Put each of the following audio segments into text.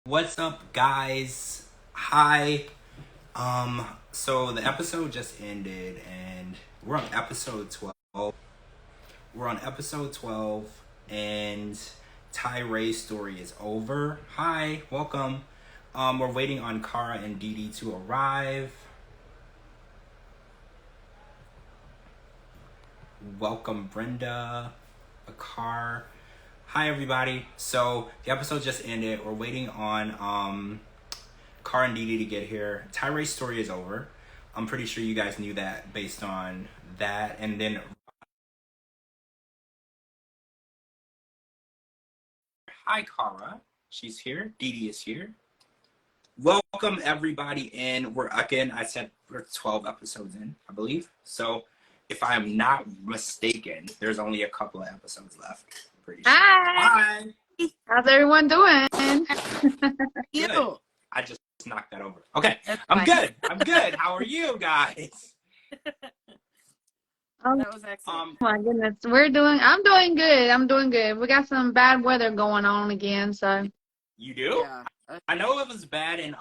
What's up, guys? Hi. So the episode just ended, and we're on episode 12. We're on episode 12, and Tyray's story is over. Hi, welcome. We're waiting on Kara and DeeDee to arrive. Welcome, Brenda, Akar. Hi, everybody. So the episode just ended. We're waiting on Kara and DeeDee to get here. Tyray's story is over. I'm pretty sure you guys knew that based on that. And then, hi, Kara. She's here. DeeDee is here. Welcome, everybody, in. I said we're 12 episodes in, I believe. So, if I am not mistaken, there's only a couple of episodes left. I'm pretty sure. Hi. Hi. How's everyone doing? Good. I just knocked that over. Okay. I'm good. I'm good. How are you guys? That was excellent. My goodness. I'm doing good. I'm doing good. We got some bad weather going on again, so. You do? Yeah. I know it was bad in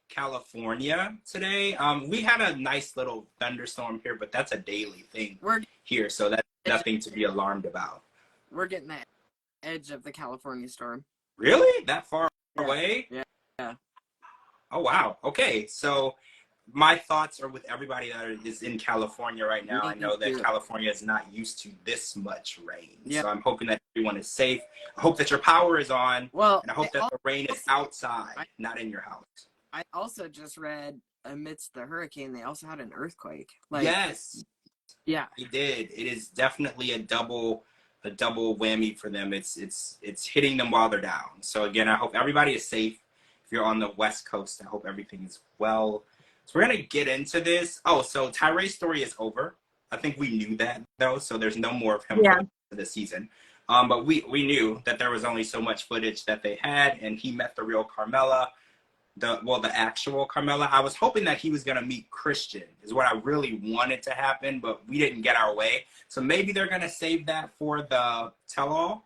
California today. We had a nice little thunderstorm here, but that's a daily thing here, so that's nothing to be alarmed about. We're getting the edge of the California storm. Really? That far away? Yeah. Oh, wow. Okay, so my thoughts are with everybody that is in California right now. I know that California is not used to this much rain. Yep. So I'm hoping that everyone is safe. I hope that your power is on. Well, and I hope that the rain is outside, not in your house. I also just read amidst the hurricane, they also had an earthquake. Yes. Yeah. They did. It is definitely a double whammy for them. It's hitting them while they're down. So again, I hope everybody is safe. If you're on the West Coast, I hope everything is well. So we're gonna get into this. Oh, so Tyray's story is over. I think we knew that though, so there's no more of him for the season. But we knew that there was only so much footage that they had, and he met the real Carmela, the actual Carmela. I was hoping that he was gonna meet Christian, is what I really wanted to happen, but we didn't get our way. So maybe they're gonna save that for the tell-all.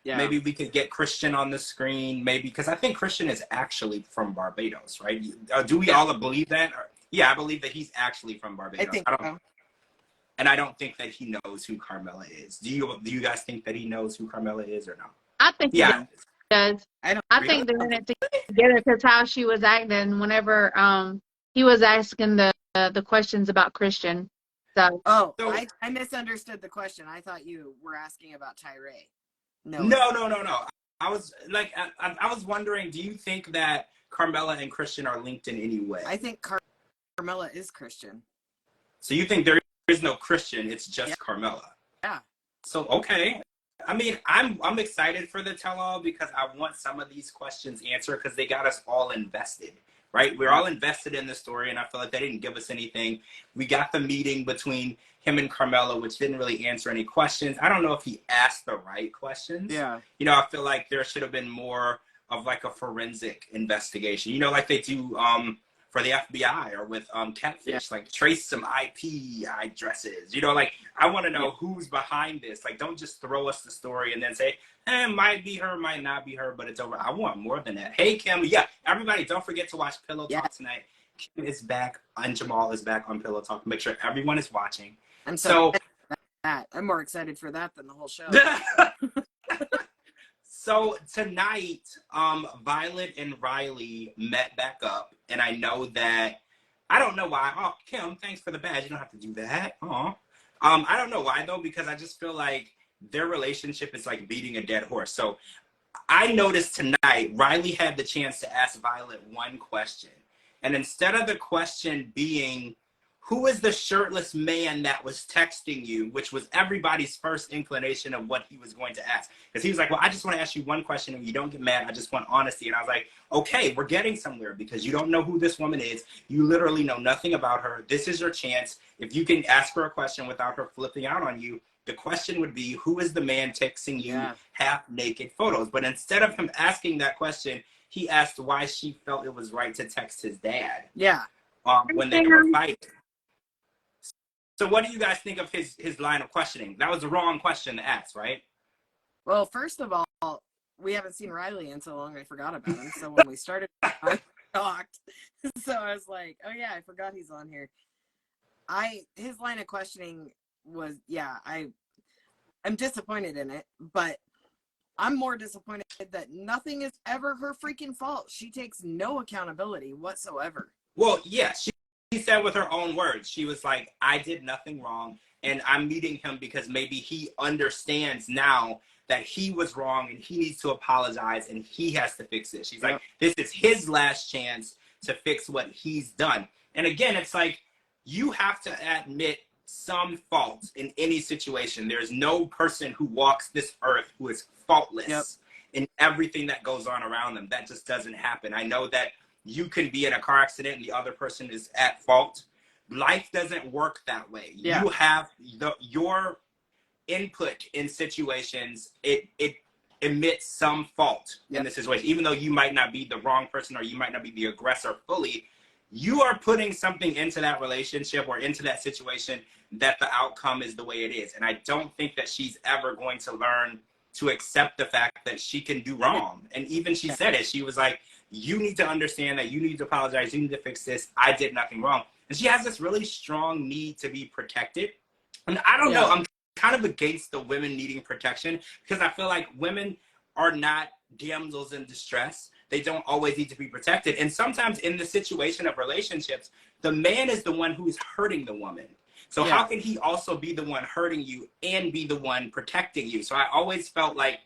Yeah. Maybe we could get Christian on the screen, maybe, because I think Christian is actually from Barbados, right? Do we all believe that? Yeah, I believe that he's actually from Barbados. I think so. And I don't think that he knows who Carmela is. Do you guys think that he knows who Carmela is or no? I think he does. I think they're in it together because how she was acting whenever he was asking the questions about Christian. So. I misunderstood the question. I thought you were asking about Tyray. No. I was I was wondering, do you think that Carmela and Christian are linked in any way? I think Carmela is Christian. So you think there is no Christian, it's just Carmela? Yeah. So okay. I mean, I'm excited for the tell-all because I want some of these questions answered because they got us all invested, right? We're all invested in the story, and I feel like they didn't give us anything. We got the meeting between him and Carmela, which didn't really answer any questions. I don't know if he asked the right questions. Yeah. You know, I feel like there should have been more of like a forensic investigation, you know, like they do for the FBI or with Catfish, like trace some IP addresses, you know, like I want to know who's behind this. Like, don't just throw us the story and then say, might be her, might not be her, but it's over. I want more than that. Hey, Kim. Yeah, everybody, don't forget to watch Pillow Talk tonight. Kim is back and Jamal is back on Pillow Talk. Make sure everyone is watching. I'm I'm more excited for that than the whole show. So tonight, Violet and Riley met back up, and I know that, I don't know why. Oh, Kim, thanks for the badge. You don't have to do that. I don't know why, though, because I just feel like their relationship is like beating a dead horse. So I noticed tonight, Riley had the chance to ask Violet one question. And instead of the question being, who is the shirtless man that was texting you, which was everybody's first inclination of what he was going to ask. Because he was like, well, I just want to ask you one question and you don't get mad. I just want honesty. And I was like, okay, we're getting somewhere because you don't know who this woman is. You literally know nothing about her. This is your chance. If you can ask her a question without her flipping out on you, the question would be, who is the man texting you half-naked photos? But instead of him asking that question, he asked why she felt it was right to text his dad. Yeah. When they were fighting. So what do you guys think of his line of questioning? That was the wrong question to ask, right? Well, first of all, we haven't seen Riley in so long, I forgot about him. So when we started, I was shocked. So I was like, oh yeah, I forgot he's on here. His line of questioning was, yeah, I'm disappointed in it, but I'm more disappointed that nothing is ever her freaking fault. She takes no accountability whatsoever. Well, yeah, she said with her own words, she was like, I did nothing wrong, and I'm meeting him because maybe he understands now that he was wrong and he needs to apologize and he has to fix it. She's like, this is his last chance to fix what he's done. And again, it's like, you have to admit some fault in any situation. There's no person who walks this earth who is faultless in everything that goes on around them. That just doesn't happen. I know that you can be in a car accident and the other person is at fault. Life doesn't work that way. Yeah. You have your input in situations, it emits some fault in the situation. Even though you might not be the wrong person or you might not be the aggressor fully, you are putting something into that relationship or into that situation that the outcome is the way it is. And I don't think that she's ever going to learn to accept the fact that she can do wrong. And even she said it, she was like, you need to understand that you need to apologize, you need to fix this, I did nothing wrong. And she has this really strong need to be protected. And I don't know, I'm kind of against the women needing protection because I feel like women are not damsels in distress. They don't always need to be protected. And sometimes in the situation of relationships, the man is the one who is hurting the woman. So how can he also be the one hurting you and be the one protecting you? So I always felt like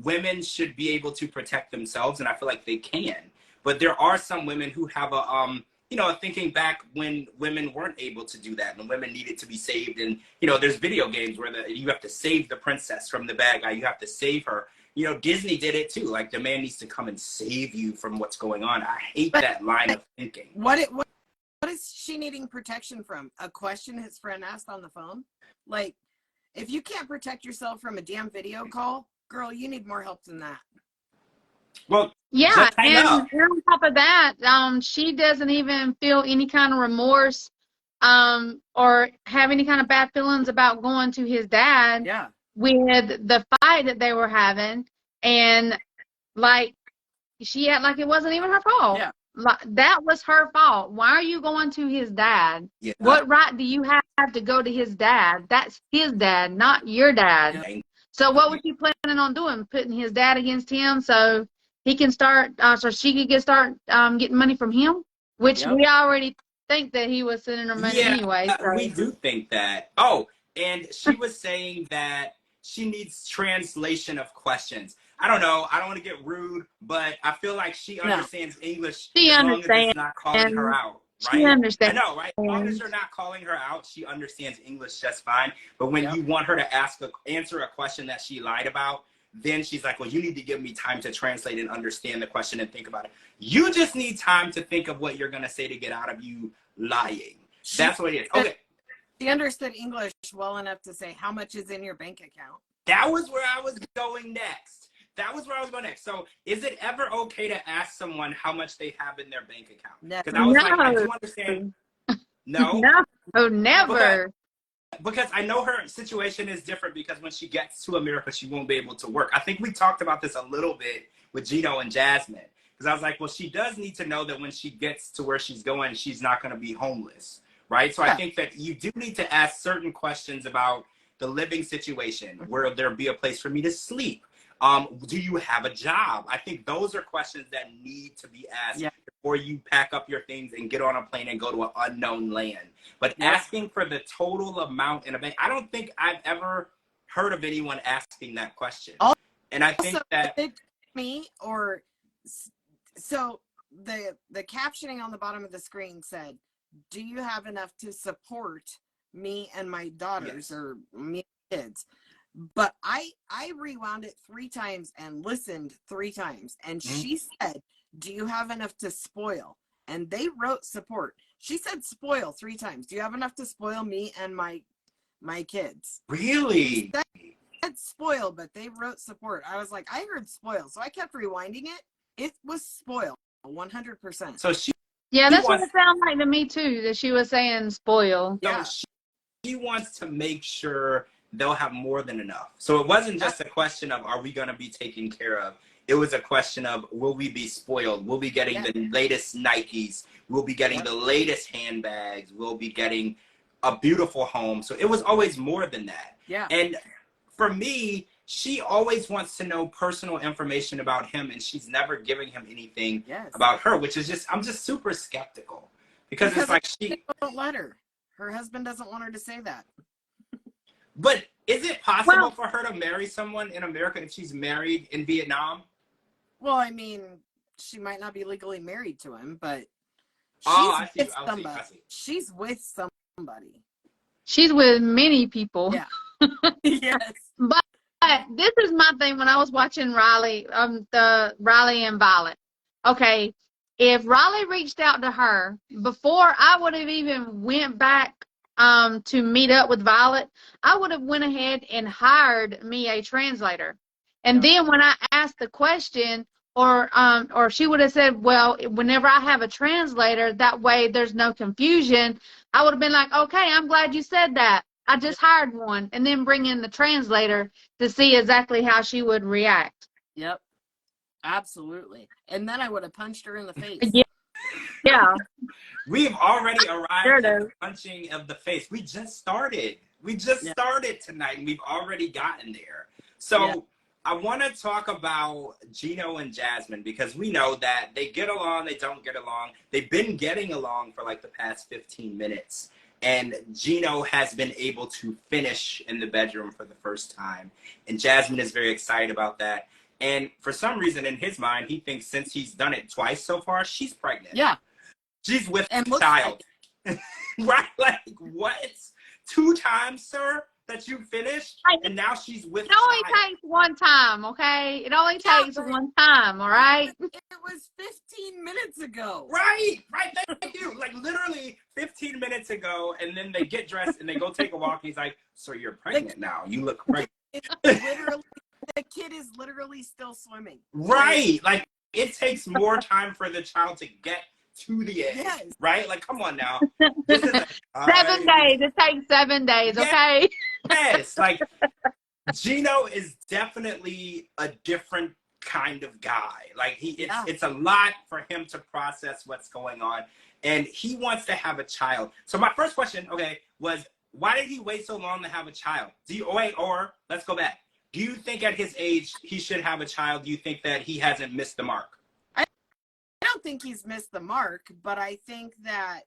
women should be able to protect themselves, and I feel like they can. But there are some women who have a, you know, thinking back when women weren't able to do that and women needed to be saved. And, you know, there's video games where you have to save the princess from the bad guy. You have to save her. You know, Disney did it too. Like, the man needs to come and save you from what's going on. I hate that line of thinking. What is she needing protection from? A question his friend asked on the phone? Like, if you can't protect yourself from a damn video call, girl, you need more help than that. Well, yeah, and on top of that, she doesn't even feel any kind of remorse or have any kind of bad feelings about going to his dad with the fight that they were having, and like she had like it wasn't even her fault. Yeah. Like, that was her fault. Why are you going to his dad? Yeah. What right do you have to go to his dad? That's his dad, not your dad. Yeah. So what was she planning on doing? Putting his dad against him so he can start, so she could start getting money from him? Which we already think that he was sending her money anyway. So. We do think that. Oh, and she was saying that she needs translation of questions. I don't know. I don't want to get rude, but I feel like she understands English as long as it's not calling her out. Right? She understands. I know, right? As long as you're not calling her out, she understands English just fine. But when you want her to answer a question that she lied about, then she's like, well, you need to give me time to translate and understand the question and think about it. You just need time to think of what you're going to say to get out of you lying. That's what it is. Okay. She understood English well enough to say, how much is in your bank account? That was where I was going next. So is it ever okay to ask someone how much they have in their bank account? Because I was like, I do understand. No? No, never. Because I know her situation is different because when she gets to America, she won't be able to work. I think we talked about this a little bit with Gino and Jasmine. Because I was like, well, she does need to know that when she gets to where she's going, she's not going to be homeless. Right? So I think that you do need to ask certain questions about the living situation. Will there be a place for me to sleep? Do you have a job? I think those are questions that need to be asked before you pack up your things and get on a plane and go to an unknown land. But asking for the total amount in a bank, I don't think I've ever heard of anyone asking that question. And I think that so the captioning on the bottom of the screen said, do you have enough to support me and my daughters or me and kids? But I rewound it 3 times and listened 3 times. And she said, do you have enough to spoil? And they wrote support. She said spoil 3 times. Do you have enough to spoil me and my kids? Really? She said spoil, but they wrote support. I was like, I heard spoil. So I kept rewinding it. It was spoil, 100%. So that's what it sounded like to me too, that she was saying spoil. So she wants to make sure they'll have more than enough. So it wasn't just a question of, are we going to be taken care of? It was a question of, will we be spoiled? We'll be getting the latest Nikes. We'll be getting the latest handbags. We'll be getting a beautiful home. So it was always more than that. Yeah. And for me, she always wants to know personal information about him, and she's never giving him anything about her, which is just, I'm just super skeptical. Because it's like she won't let her. Her husband doesn't want her to say that. But is it possible for her to marry someone in America if she's married in Vietnam? Well, I mean, she might not be legally married to him, but she's She's with somebody. She's with many people. Yeah. Yes. But this is my thing when I was watching Riley, the Riley and Violet. Okay, if Riley reached out to her before I would have even went back to meet up with Violet, I would have went ahead and hired me a translator. And then when I asked the question, or she would have said, well, whenever I have a translator, that way there's no confusion, I would have been like, okay, I'm glad you said that. I just hired one, and then bring in the translator to see exactly how she would react. Yep. Absolutely. And then I would have punched her in the face. Yeah. We've already arrived at the punching of the face. We just started. We just started tonight, and we've already gotten there. So I want to talk about Gino and Jasmine, because we know that they get along, they don't get along. They've been getting along for like the past 15 minutes. And Gino has been able to finish in the bedroom for the first time. And Jasmine is very excited about that. And for some reason in his mind, he thinks since he's done it twice so far, she's pregnant. Yeah. She's with a child. Right? Like, what? 2 times, sir, that you finished? And now she's with a child. It only takes one time, okay? It only takes one time, all right? It was 15 minutes ago. Right. Thank you. Like, literally 15 minutes ago, and then they get dressed and they go take a walk. He's like, so you're pregnant now. You look pregnant. The kid is literally still swimming. Right. Like, it takes more time for the child to get to the edge. Yes. Right? Like, come on now. This is 7 days. It takes 7 days, okay? Yes. Like, Gino is definitely a different kind of guy. Like, it's a lot for him to process what's going on. And he wants to have a child. So my first question, was why did he wait so long to have a child? Or let's go back. Do you think at his age he should have a child? Do you think that he hasn't missed the mark? I don't think he's missed the mark, but I think that,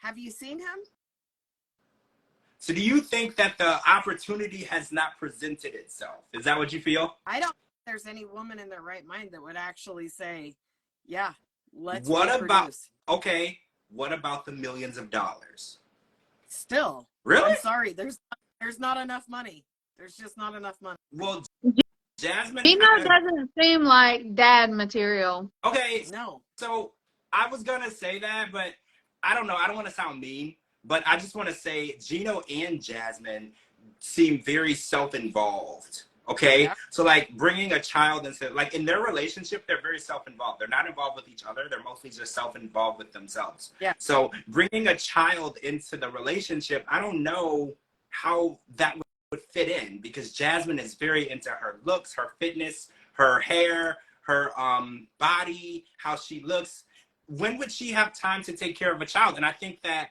have you seen him? So do you think that the opportunity has not presented itself? Is that what you feel? I don't think there's any woman in their right mind that would actually say, yeah, let's what reproduce. What about the millions of dollars? Still. Really? I'm sorry. There's not enough money. There's just not enough money. Well, Jasmine... Gino doesn't seem like dad material. Okay. No. So I was going to say that, but I don't know. I don't want to sound mean, but I just want to say Gino and Jasmine seem very self-involved. Okay. Yeah. So like bringing a child into, like in their relationship, they're very self-involved. They're not involved with each other. They're mostly just self-involved with themselves. Yeah. So bringing a child into the relationship, I don't know how that would fit in, because Jasmine is very into her looks, her fitness, her hair, her body, how she looks. When would she have time to take care of a child? And I think that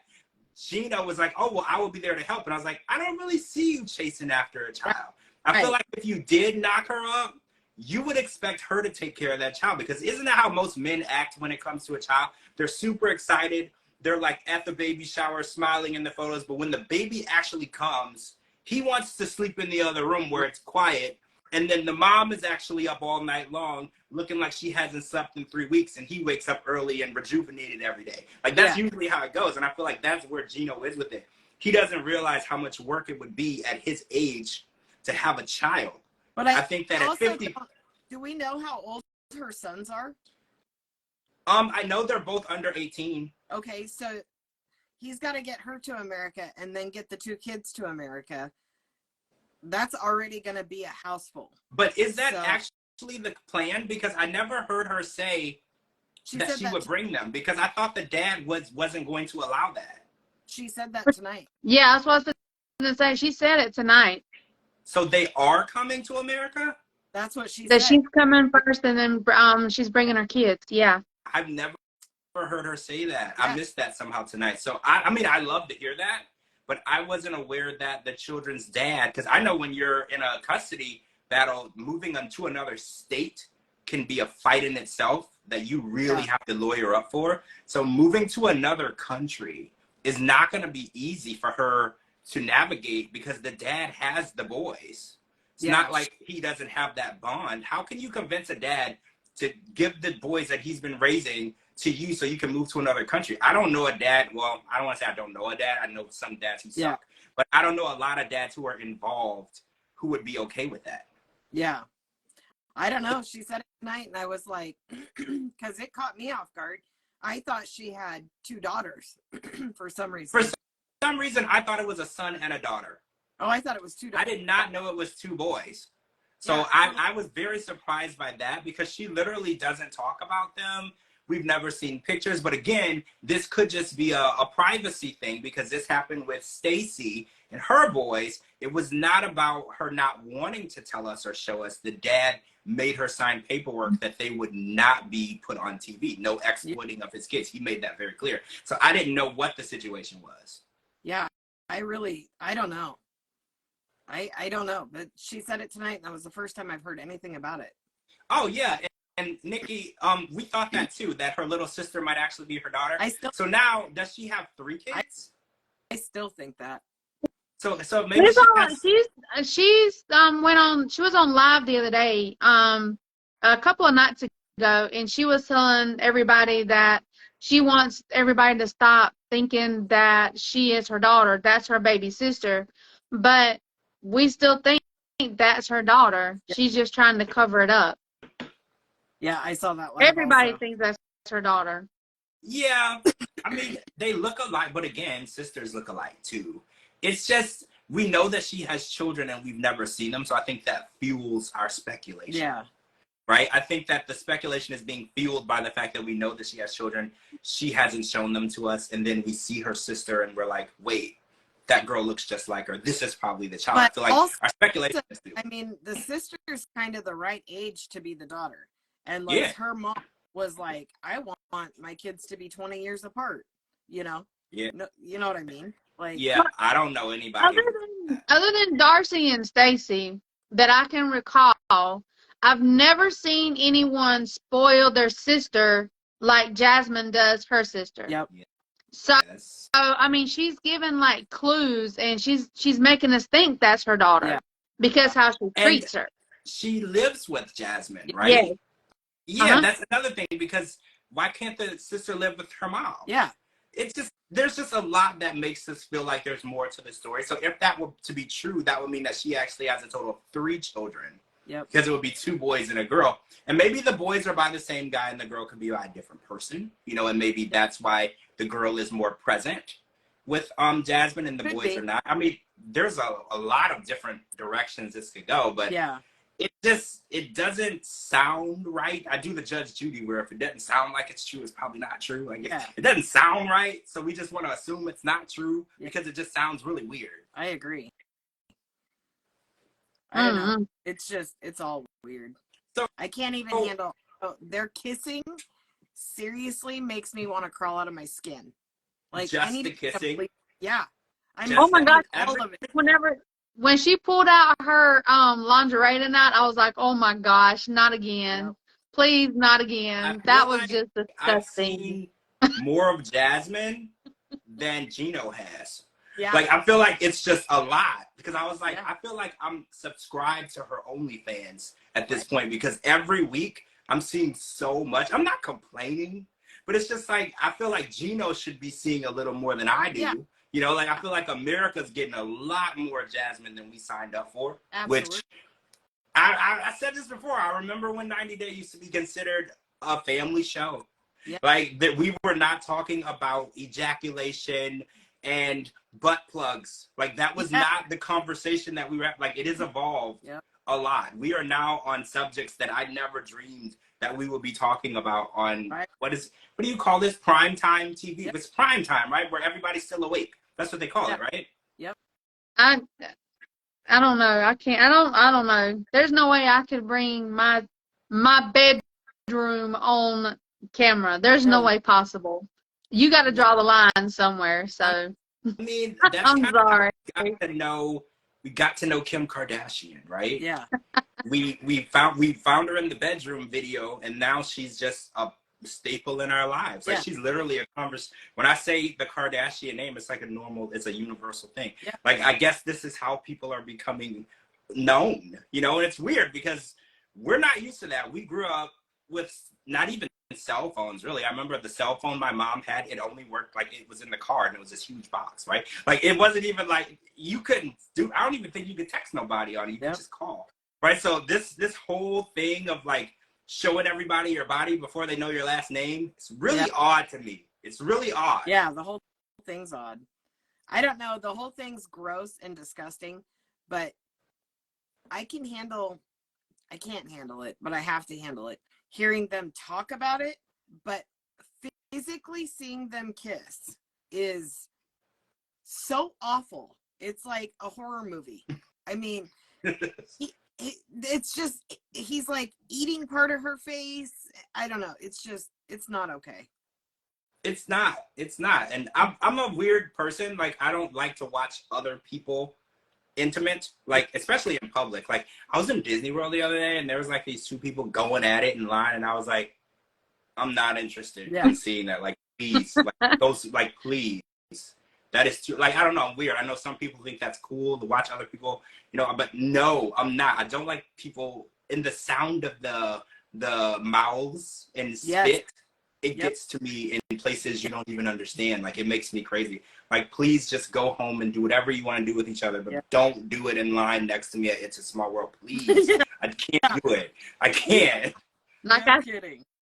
Gino was like, oh, well, I will be there to help. And I was like, I don't really see you chasing after a child. I feel like if you did knock her up, you would expect her to take care of that child, because isn't that how most men act when it comes to a child? They're super excited. They're like at the baby shower smiling in the photos. But when the baby actually comes, he wants to sleep in the other room where it's quiet. And then the mom is actually up all night long looking like she hasn't slept in 3 weeks, and he wakes up early and rejuvenated every day. Like, that's usually how it goes. And I feel like that's where Gino is with it. He doesn't realize how much work it would be at his age to have a child. But I think that at 50... Do we know how old her sons are? I know they're both under 18. Okay, so he's got to get her to America and then get the 2 kids to America. That's already going to be a house full. But is that actually the plan? Because I never heard her say that she would bring them, because I thought the dad wasn't going to allow that. She said that tonight. Yeah, that's what I was to say, she said it tonight. So they are coming to America? That's what she That said. she's coming first, and then she's bringing her kids. Yeah. I've never heard her say that. Yeah. I missed that somehow tonight. So I mean, I love to hear that, but I wasn't aware that the children's dad, because I know when you're in a custody battle, moving them to another state can be a fight in itself that you really have to lawyer up for. So moving to another country is not going to be easy for her to navigate because the dad has the boys. It's not like he doesn't have that bond. How can you convince a dad to give the boys that he's been raising to you so you can move to another country? I don't know a dad. Well, I don't want to say I don't know a dad. I know some dads who suck. But I don't know a lot of dads who are involved who would be okay with that. Yeah. I don't know. She said it tonight, and I was like, because it caught me off guard. I thought she had 2 daughters for some reason. For some reason, I thought it was a son and a daughter. Oh, I thought it was 2 daughters. I did not know it was 2 boys. So Yeah. I was very surprised by that because she literally doesn't talk about them. We've never seen pictures. But again, this could just be a privacy thing because this happened with Stacy and her boys. It was not about her not wanting to tell us or show us. The dad made her sign paperwork that they would not be put on TV. No exploiting of his kids. He made that very clear. So I didn't know what the situation was. Yeah, I don't know. I don't know, but she said it tonight, and that was the first time I've heard anything about it. Oh, yeah. And Nikki, we thought that too, that her little sister might actually be her daughter. So now, does she have 3 kids? I still think that. So maybe she was on live the other day, a couple of nights ago, and she was telling everybody that she wants everybody to stop thinking that she is her daughter. That's her baby sister. But we still think that's her daughter. She's just trying to cover it up. Yeah, I saw that one. Everybody thinks that's her daughter. Yeah. I mean, they look alike, but again, sisters look alike too. It's just, we know that she has children and we've never seen them. So I think that fuels our speculation. Yeah. Right? I think that the speculation is being fueled by the fact that we know that she has children. She hasn't shown them to us. And then we see her sister and we're like, wait, that girl looks just like her. This is probably the child. But I feel like also, our speculation is too. I mean, the sister's kind of the right age to be the daughter. And like her mom was like, I want my kids to be 20 years apart, you know? Yeah. No, you know what I mean? Like, yeah, I don't know anybody. Other than Darcy and Stacy that I can recall, I've never seen anyone spoil their sister like Jasmine does her sister. Yep. So, I mean, she's given like clues, and she's making us think that's her daughter because how she treats her. She lives with Jasmine, right? Yeah, that's another thing, because why can't the sister live with her mom? Yeah. It's just, there's just a lot that makes us feel like there's more to the story. So if that were to be true, that would mean that she actually has a total of 3 children. Yep. Because it would be 2 boys and a girl. And maybe the boys are by the same guy and the girl could be by a different person. You know, and maybe that's why the girl is more present with Jasmine and the boys are not. I mean, there's a lot of different directions this could go, but it doesn't sound right. I do the Judge Judy where if it doesn't sound like it's true, it's probably not true. Like it doesn't sound right, so we just want to assume it's not true because it just sounds really weird. I agree. I don't know. It's all weird. So I can't even handle their kissing. Seriously, makes me want to crawl out of my skin. Like just the kissing. Oh my God! When she pulled out her lingerie tonight, I was like, oh my gosh, not again. Yep. Please, not again. That was just disgusting. I've seen more of Jasmine than Gino has. Yeah. Like, I feel like it's just a lot. Because I was like, I feel like I'm subscribed to her OnlyFans at this point. Because every week, I'm seeing so much. I'm not complaining. But it's just like, I feel like Gino should be seeing a little more than I do. Yeah. You know, like, I feel like America's getting a lot more Jasmine than we signed up for. Absolutely. Which, I said this before. I remember when 90 Day used to be considered a family show. Yeah. Like, that we were not talking about ejaculation and butt plugs. Like, that was not the conversation that we were like, it has evolved a lot. We are now on subjects that I never dreamed that we would be talking about on, what do you call this? Primetime TV? It's primetime, right? Where everybody's still awake. That's what they call it, right? Yep. I don't know. I can't. I don't know. There's no way I could bring my bedroom on camera. There's no way possible. You got to draw the line somewhere. So I mean, that's I'm kind of how sorry. we got to know Kim Kardashian, right? Yeah. We found her in the bedroom video, and now she's just a staple in our lives. Like she's literally a when I say the Kardashian name, it's like it's a universal thing. Yeah. Like, I guess this is how people are becoming known, you know. And it's weird because we're not used to that. We grew up with not even cell phones, really. I remember the cell phone my mom had, it only worked like it was in the car, and it was this huge box, right? Like, it wasn't even like you couldn't do, I don't even think you could text nobody on it. You could just call, right? So this whole thing of like showing everybody your body before they know your last name, it's really odd to me. It's really odd. Yeah, the whole thing's odd. I don't know, the whole thing's gross and disgusting, but I can't handle it, but I have to handle it. Hearing them talk about it, but physically seeing them kiss is so awful. It's like a horror movie. I mean, it's just, he's like eating part of her face. I don't know. It's not okay. It's not. And I'm a weird person. Like, I don't like to watch other people intimate, like, especially in public. Like, I was in Disney World the other day, and there was like these two people going at it in line, and I was like, I'm not interested in seeing that. Like, please, like, those, like, please. That is too, like, I don't know, I'm weird. I know some people think that's cool to watch other people, you know, but no, I'm not. I don't like people in the sound of the mouths and spit. It gets to me in places you don't even understand. Like, it makes me crazy. Like, please just go home and do whatever you want to do with each other, but don't do it in line next to me at It's a Small World, please. I can't do it. I can't. Like I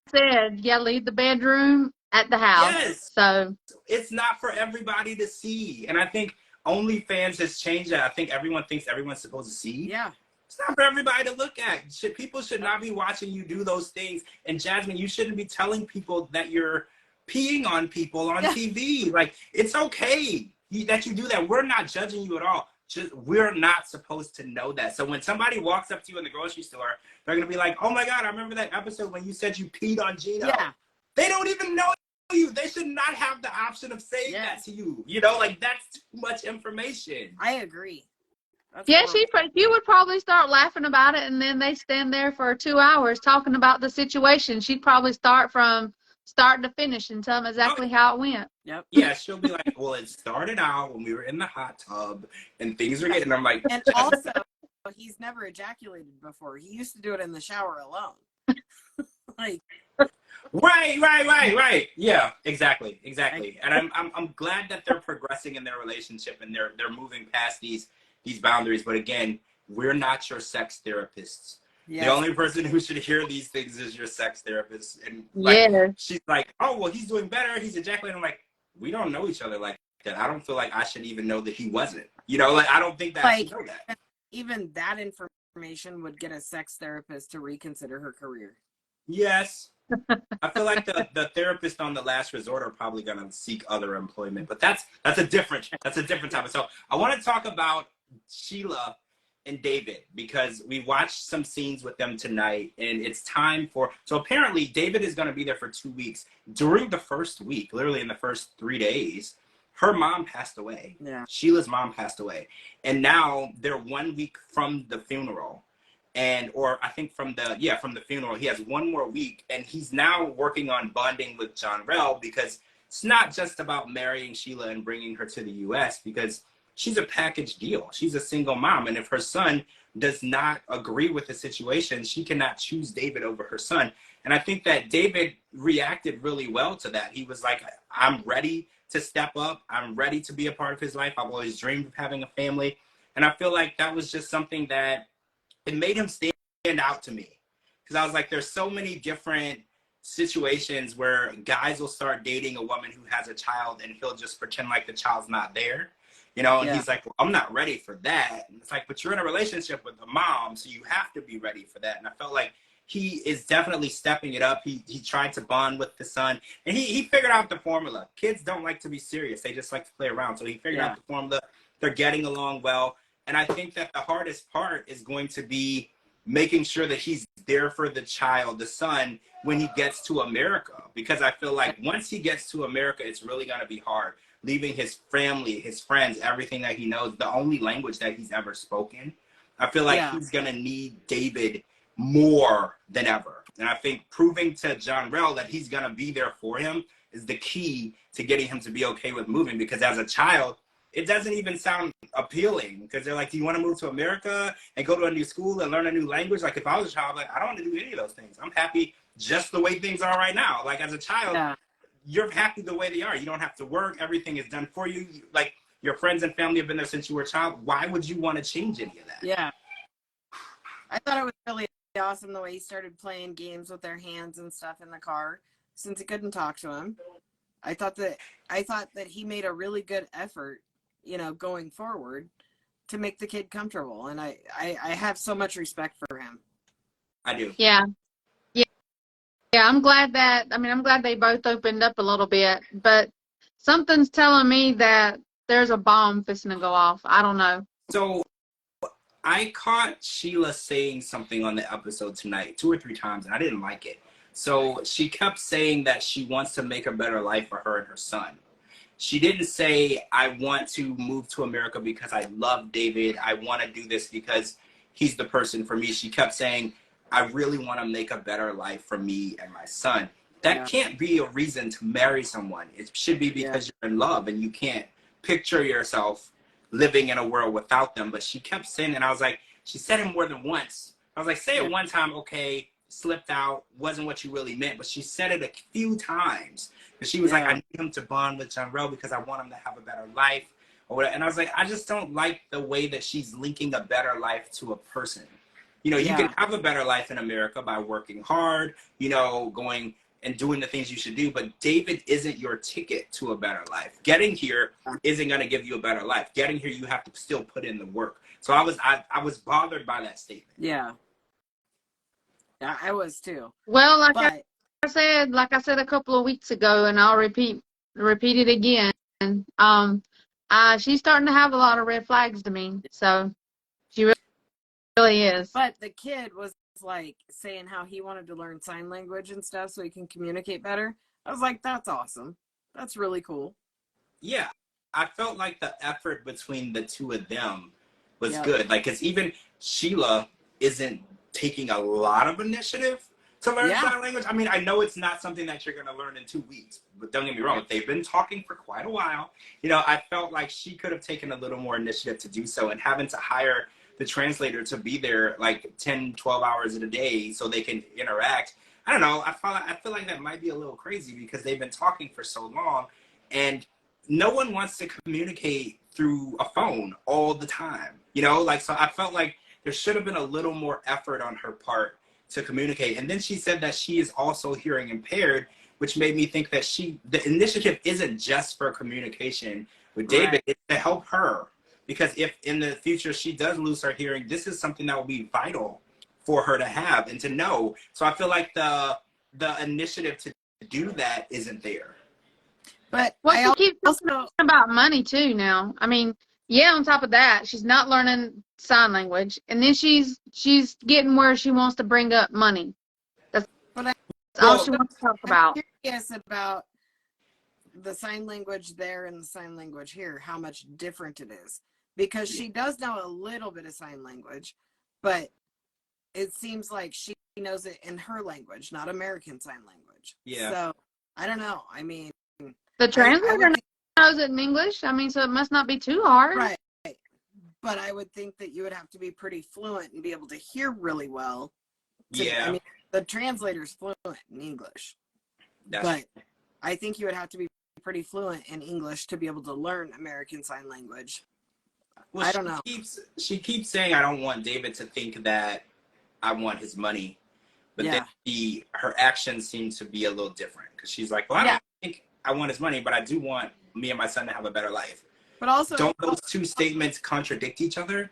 said, leave the bedroom at the house. Yes. So it's not for everybody to see. And I think OnlyFans has changed that. I think everyone thinks everyone's supposed to see. Yeah. It's not for everybody to look at. People should not be watching you do those things. And Jasmine, you shouldn't be telling people that you're peeing on people on TV. Like, it's okay that you do that. We're not judging you at all. We're not supposed to know that. So when somebody walks up to you in the grocery store, they're going to be like, oh my God, I remember that episode when you said you peed on Gino. Yeah. They don't even know you. They should not have the option of saying that to you. You know, like, that's too much information. I agree. That's she would probably start laughing about it, and then they stand there for 2 hours talking about the situation. She'd probably start from start to finish and tell them exactly how it went. Yep. Yeah, she'll be like, well, it started out when we were in the hot tub and things are getting, I'm like. And also, he's never ejaculated before. He used to do it in the shower alone. Like. Right. Yeah, exactly. And I'm glad that they're progressing in their relationship and they're moving past these boundaries. But again, we're not your sex therapists. Yes. The only person who should hear these things is your sex therapist. And like, she's like, oh, well, he's doing better. He's ejaculating. I'm like, we don't know each other like that. I don't feel like I should even know that he wasn't. You know, like, I don't think that I should know that. Even that information would get a sex therapist to reconsider her career. Yes. I feel like the therapist on The Last Resort are probably going to seek other employment, but that's a different topic. So I want to talk about Sheila and David, because we watched some scenes with them tonight, and it's time for, so apparently David is going to be there for 2 weeks. During the first week, literally in the first 3 days, her mom passed away. Yeah. Sheila's mom passed away. And now they're 1 week from the funeral. Or I think from the funeral, he has 1 more week, and he's now working on bonding with John Rell, because it's not just about marrying Sheila and bringing her to the U.S., because she's a package deal. She's a single mom, and if her son does not agree with the situation, she cannot choose David over her son. And I think that David reacted really well to that. He was like, I'm ready to step up. I'm ready to be a part of his life. I've always dreamed of having a family. And I feel like that was just something that it made him stand out to me, because I was like, there's so many different situations where guys will start dating a woman who has a child, and he'll just pretend like the child's not there, you know. And he's like, well, I'm not ready for that. And it's like, but you're in a relationship with a mom, so you have to be ready for that. And I felt like he is definitely stepping it up. He tried to bond with the son, and he figured out the formula. Kids don't like to be serious. They just like to play around. So he figured out the formula. They're getting along well. And I think that the hardest part is going to be making sure that he's there for the child, the son, when he gets to America. Because I feel like once he gets to America, it's really going to be hard. Leaving his family, his friends, everything that he knows, the only language that he's ever spoken. I feel like he's going to need David more than ever. And I think proving to John Rell that he's going to be there for him is the key to getting him to be okay with moving. Because as a child, it doesn't even sound appealing, because they're like, do you want to move to America and go to a new school and learn a new language? Like, if I was a child, like, I don't want to do any of those things. I'm happy just the way things are right now. Like, as a child, you're happy the way they are. You don't have to work. Everything is done for you. Like, your friends and family have been there since you were a child. Why would you want to change any of that? Yeah. I thought it was really awesome the way he started playing games with their hands and stuff in the car, since he couldn't talk to him. I thought that he made a really good effort, you know, going forward to make the kid comfortable. And I have so much respect for him. I do. Yeah. Yeah, I'm glad they both opened up a little bit, but something's telling me that there's a bomb fixing to go off. I don't know. So I caught Sheila saying something on the episode tonight 2 or 3 times, and I didn't like it. So she kept saying that she wants to make a better life for her and her son. She didn't say, I want to move to America because I love David. I want to do this because he's the person for me. She kept saying, I really want to make a better life for me and my son. That can't be a reason to marry someone. It should be because you're in love and you can't picture yourself living in a world without them. But she kept saying, and I was like, she said it more than once. I was like, say it one time, okay, slipped out, wasn't what you really meant. But she said it a few times. And she was like, I need him to bond with John Rell because I want him to have a better life. Or whatever. And I was like, I just don't like the way that she's linking a better life to a person. You know, you can have a better life in America by working hard, you know, going and doing the things you should do. But David isn't your ticket to a better life. Getting here isn't going to give you a better life. Getting here, you have to still put in the work. So I was bothered by that statement. Yeah. Yeah, I was too. Well, like I said a couple of weeks ago, and I'll repeat it again. She's starting to have a lot of red flags to me. So she really is. But the kid was like saying how he wanted to learn sign language and stuff so he can communicate better. I was like, that's awesome. That's really cool. Yeah. I felt like the effort between the two of them was good. Like, because even Sheila isn't taking a lot of initiative to learn sign language. I mean, I know it's not something that you're going to learn in 2 weeks, but don't get me wrong. They've been talking for quite a while. You know, I felt like she could have taken a little more initiative to do so, and having to hire the translator to be there like 10, 12 hours a day so they can interact. I don't know. I feel like that might be a little crazy because they've been talking for so long, and no one wants to communicate through a phone all the time. You know, like, so I felt like there should have been a little more effort on her part to communicate. And then she said that she is also hearing impaired, which made me think that the initiative isn't just for communication with David, it's to help her. Because if in the future she does lose her hearing, this is something that will be vital for her to have and to know. So I feel like the initiative to do that isn't there. But she keeps talking about money too now. I mean, on top of that, she's not learning sign language, and then she's getting where she wants to bring up money. That's all she wants to talk about. I'm curious about the sign language there and the sign language here, how much different it is. Because she does know a little bit of sign language, but it seems like she knows it in her language, not American Sign Language. Yeah. So, I don't know. I mean, the translator knows it in English. I mean, so it must not be too hard. Right. But I would think that you would have to be pretty fluent and be able to hear really well. I mean, the translator's fluent in English. But I think you would have to be pretty fluent in English to be able to learn American Sign Language. Well, I don't know. She keeps saying, I don't want David to think that I want his money. But then her actions seem to be a little different. Because she's like, well, I don't think I want his money, but I do want me and my son to have a better life. But also, don't those two statements contradict each other?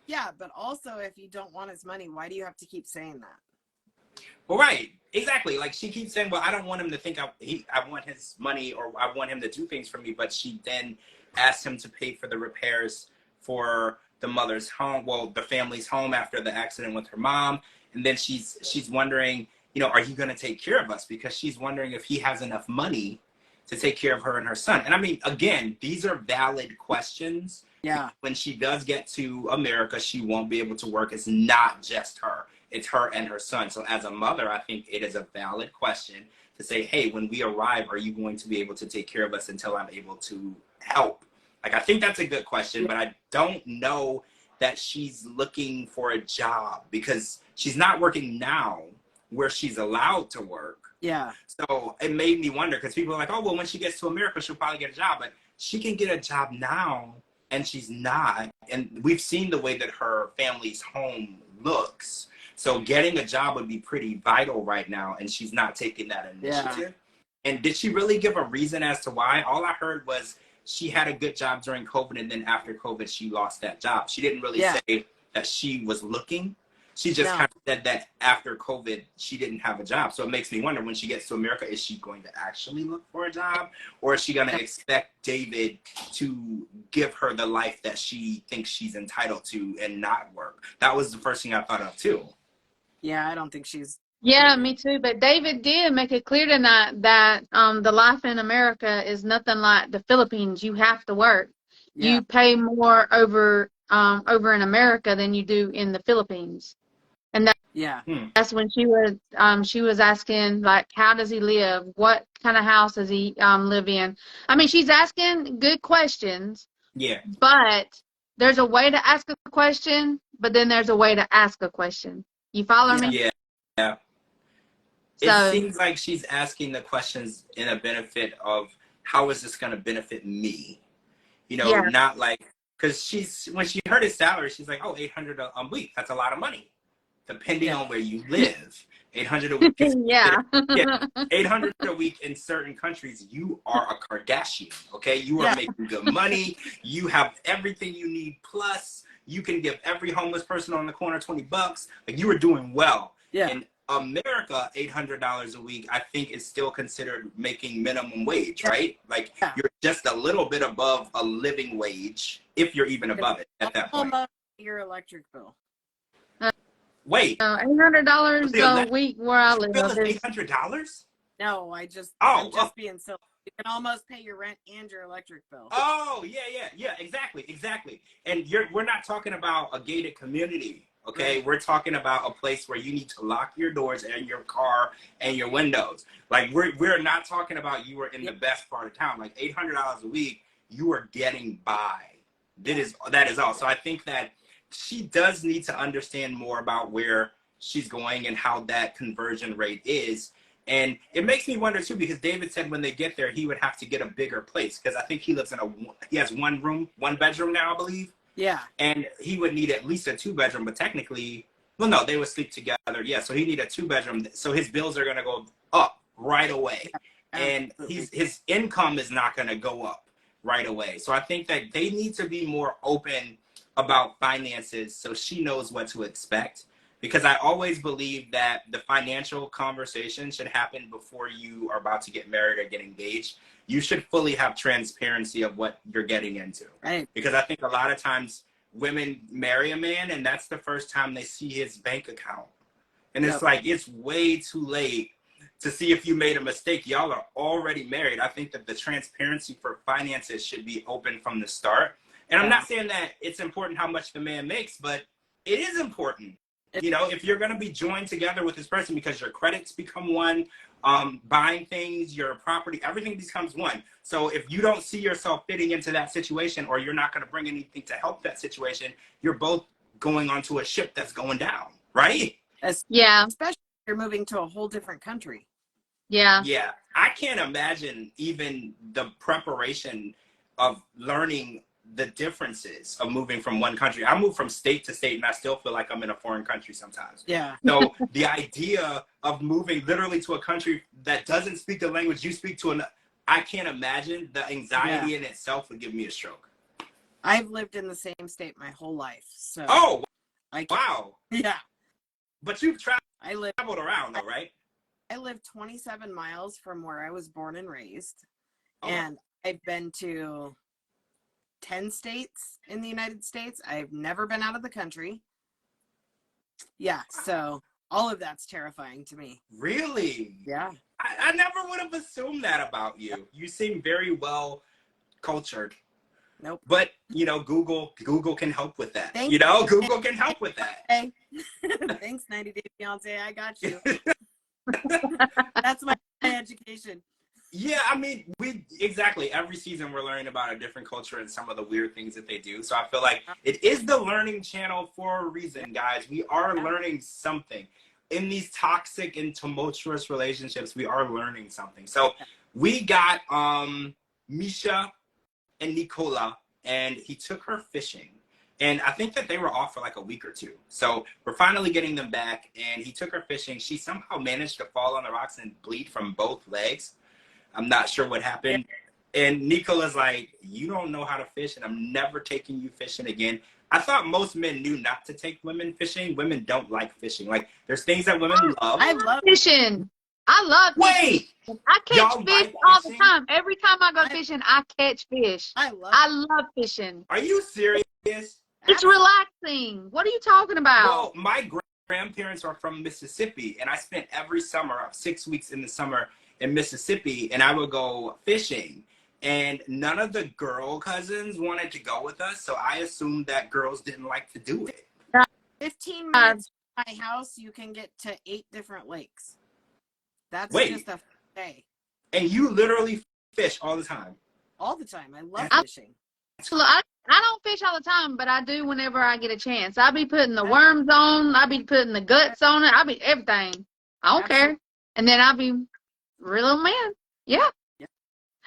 Yeah, but also if you don't want his money, why do you have to keep saying that? Well, right. Exactly. Like, she keeps saying, well, I don't want him to think I want his money or I want him to do things for me. But she then asked him to pay for the repairs for the mother's home, well, the family's home after the accident with her mom. And then she's wondering, you know, are you going to take care of us? Because she's wondering if he has enough money to take care of her and her son. And I mean, again, these are valid questions. Yeah. When she does get to America, she won't be able to work. It's not just her. It's her and her son. So as a mother, I think it is a valid question to say, hey, when we arrive, are you going to be able to take care of us until I'm able to help? Like, I think that's a good question, but I don't know that she's looking for a job because she's not working now where she's allowed to work. Yeah. So it made me wonder, because people are like, oh, well, when she gets to America, she'll probably get a job. But she can get a job now, and she's not. And we've seen the way that her family's home looks. So getting a job would be pretty vital right now, and she's not taking that initiative. Yeah. And did she really give a reason as to why? All I heard was she had a good job during COVID, and then after COVID, she lost that job. She didn't really say that she was looking. She just kind of said that after COVID, she didn't have a job. So it makes me wonder, when she gets to America, is she going to actually look for a job? Or is she going to expect David to give her the life that she thinks she's entitled to and not work? That was the first thing I thought of, too. Yeah, I don't think she's... Yeah, me too. But David did make it clear tonight that the life in America is nothing like the Philippines. You have to work. Yeah. You pay more over in America than you do in the Philippines. And that's when she was asking, like, how does he live? What kind of house does he live in? I mean, she's asking good questions. Yeah. But there's a way to ask a question, but then there's a way to ask a question. You follow me? Yeah. Yeah. So, it seems like she's asking the questions in a benefit of, how is this going to benefit me? You know, not like, because when she heard his salary, she's like, oh, $800 a week. That's a lot of money. Depending on where you live, $800 a week is $800 a week in certain countries. You are a Kardashian, okay? You are making good money. You have everything you need. Plus, you can give every homeless person on the corner $20. Like, you are doing well. Yeah. In America, $800 a week, I think, is still considered making minimum wage, right? Like, you're just a little bit above a living wage, if you're even above it at that point. Almost your electric bill. Wait. $800 a week where I live. Bill is $800? No, I'm just being silly. You can almost pay your rent and your electric bill. Oh, yeah, exactly. And we're not talking about a gated community, okay? Right. We're talking about a place where you need to lock your doors and your car and your windows. Like, we're not talking about you are in the best part of town. Like, $800 a week, you are getting by. That is all. So I think that she does need to understand more about where she's going and how that conversion rate is. And it makes me wonder too, because David said when they get there, he would have to get a bigger place. Because I think he lives he has one bedroom now, I believe. Yeah. And he would need at least a 2-bedroom, but technically, well, no, they would sleep together. Yeah. So he need a 2-bedroom. So his bills are going to go up right away. And his income is not going to go up right away. So I think that they need to be more open about finances so she knows what to expect, because I always believe that the financial conversation should happen before you are about to get married or get engaged. You should fully have transparency of what you're getting into. Right. Because I think a lot of times women marry a man and that's the first time they see his bank account. And it's like, it's way too late to see if you made a mistake. Y'all are already married. I think that the transparency for finances should be open from the start. And I'm not saying that it's important how much the man makes, but it is important. You know, if you're going to be joined together with this person, because your credits become one, buying things, your property, everything becomes one. So if you don't see yourself fitting into that situation, or you're not going to bring anything to help that situation, you're both going onto a ship that's going down, right? Yeah. Especially if you're moving to a whole different country. Yeah. Yeah. I can't imagine even the preparation of learning the differences of moving from one country. I move from state to state and I still feel like I'm in a foreign country sometimes. Yeah. So the idea of moving literally to a country that doesn't speak the language you speak to, I can't imagine. The anxiety in itself would give me a stroke. I've lived in the same state my whole life. So wow. Yeah. But you've traveled around though, right? I live 27 miles from where I was born and raised. And I've been to 10 states in the United States. I've never been out of the country. Yeah, so all of that's terrifying to me. Really? Yeah. I never would have assumed that about you. You seem very well cultured. Nope. But, you know, Google can help with that. Thanks. You know, Google can help with that. Hey. Thanks, 90 Day Fiance. I got you. That's my education. Yeah, I mean, exactly. Every season we're learning about a different culture and some of the weird things that they do. So I feel like it is the learning channel for a reason, guys. We are learning something. In these toxic and tumultuous relationships, we are learning something. So we got Misha and Nicola, and he took her fishing. And I think that they were off for like a week or two. So we're finally getting them back, and he took her fishing. She somehow managed to fall on the rocks and bleed from both legs. I'm not sure what happened. And Nicola's like, you don't know how to fish, and I'm never taking you fishing again. I thought most men knew not to take women fishing. Women don't like fishing. Like, there's things that women love. I love fishing. I love fishing. Wait! I catch fish like all the fishing? time. Every time I go fishing, I catch fish. I love fishing. Are you serious? It's relaxing. What are you talking about? Well, my grandparents are from Mississippi, and I spent every summer, 6 weeks in the summer in Mississippi, and I would go fishing. And none of the girl cousins wanted to go with us, so I assumed that girls didn't like to do it. 15 minutes from my house, you can get to 8 different lakes. That's just a day. And you literally fish all the time? All the time. I love fishing. I don't fish all the time, but I do whenever I get a chance. I'll be putting the worms on. I'll be putting the guts on it. I'll be everything. I don't care. And then I'll be real man. Yeah.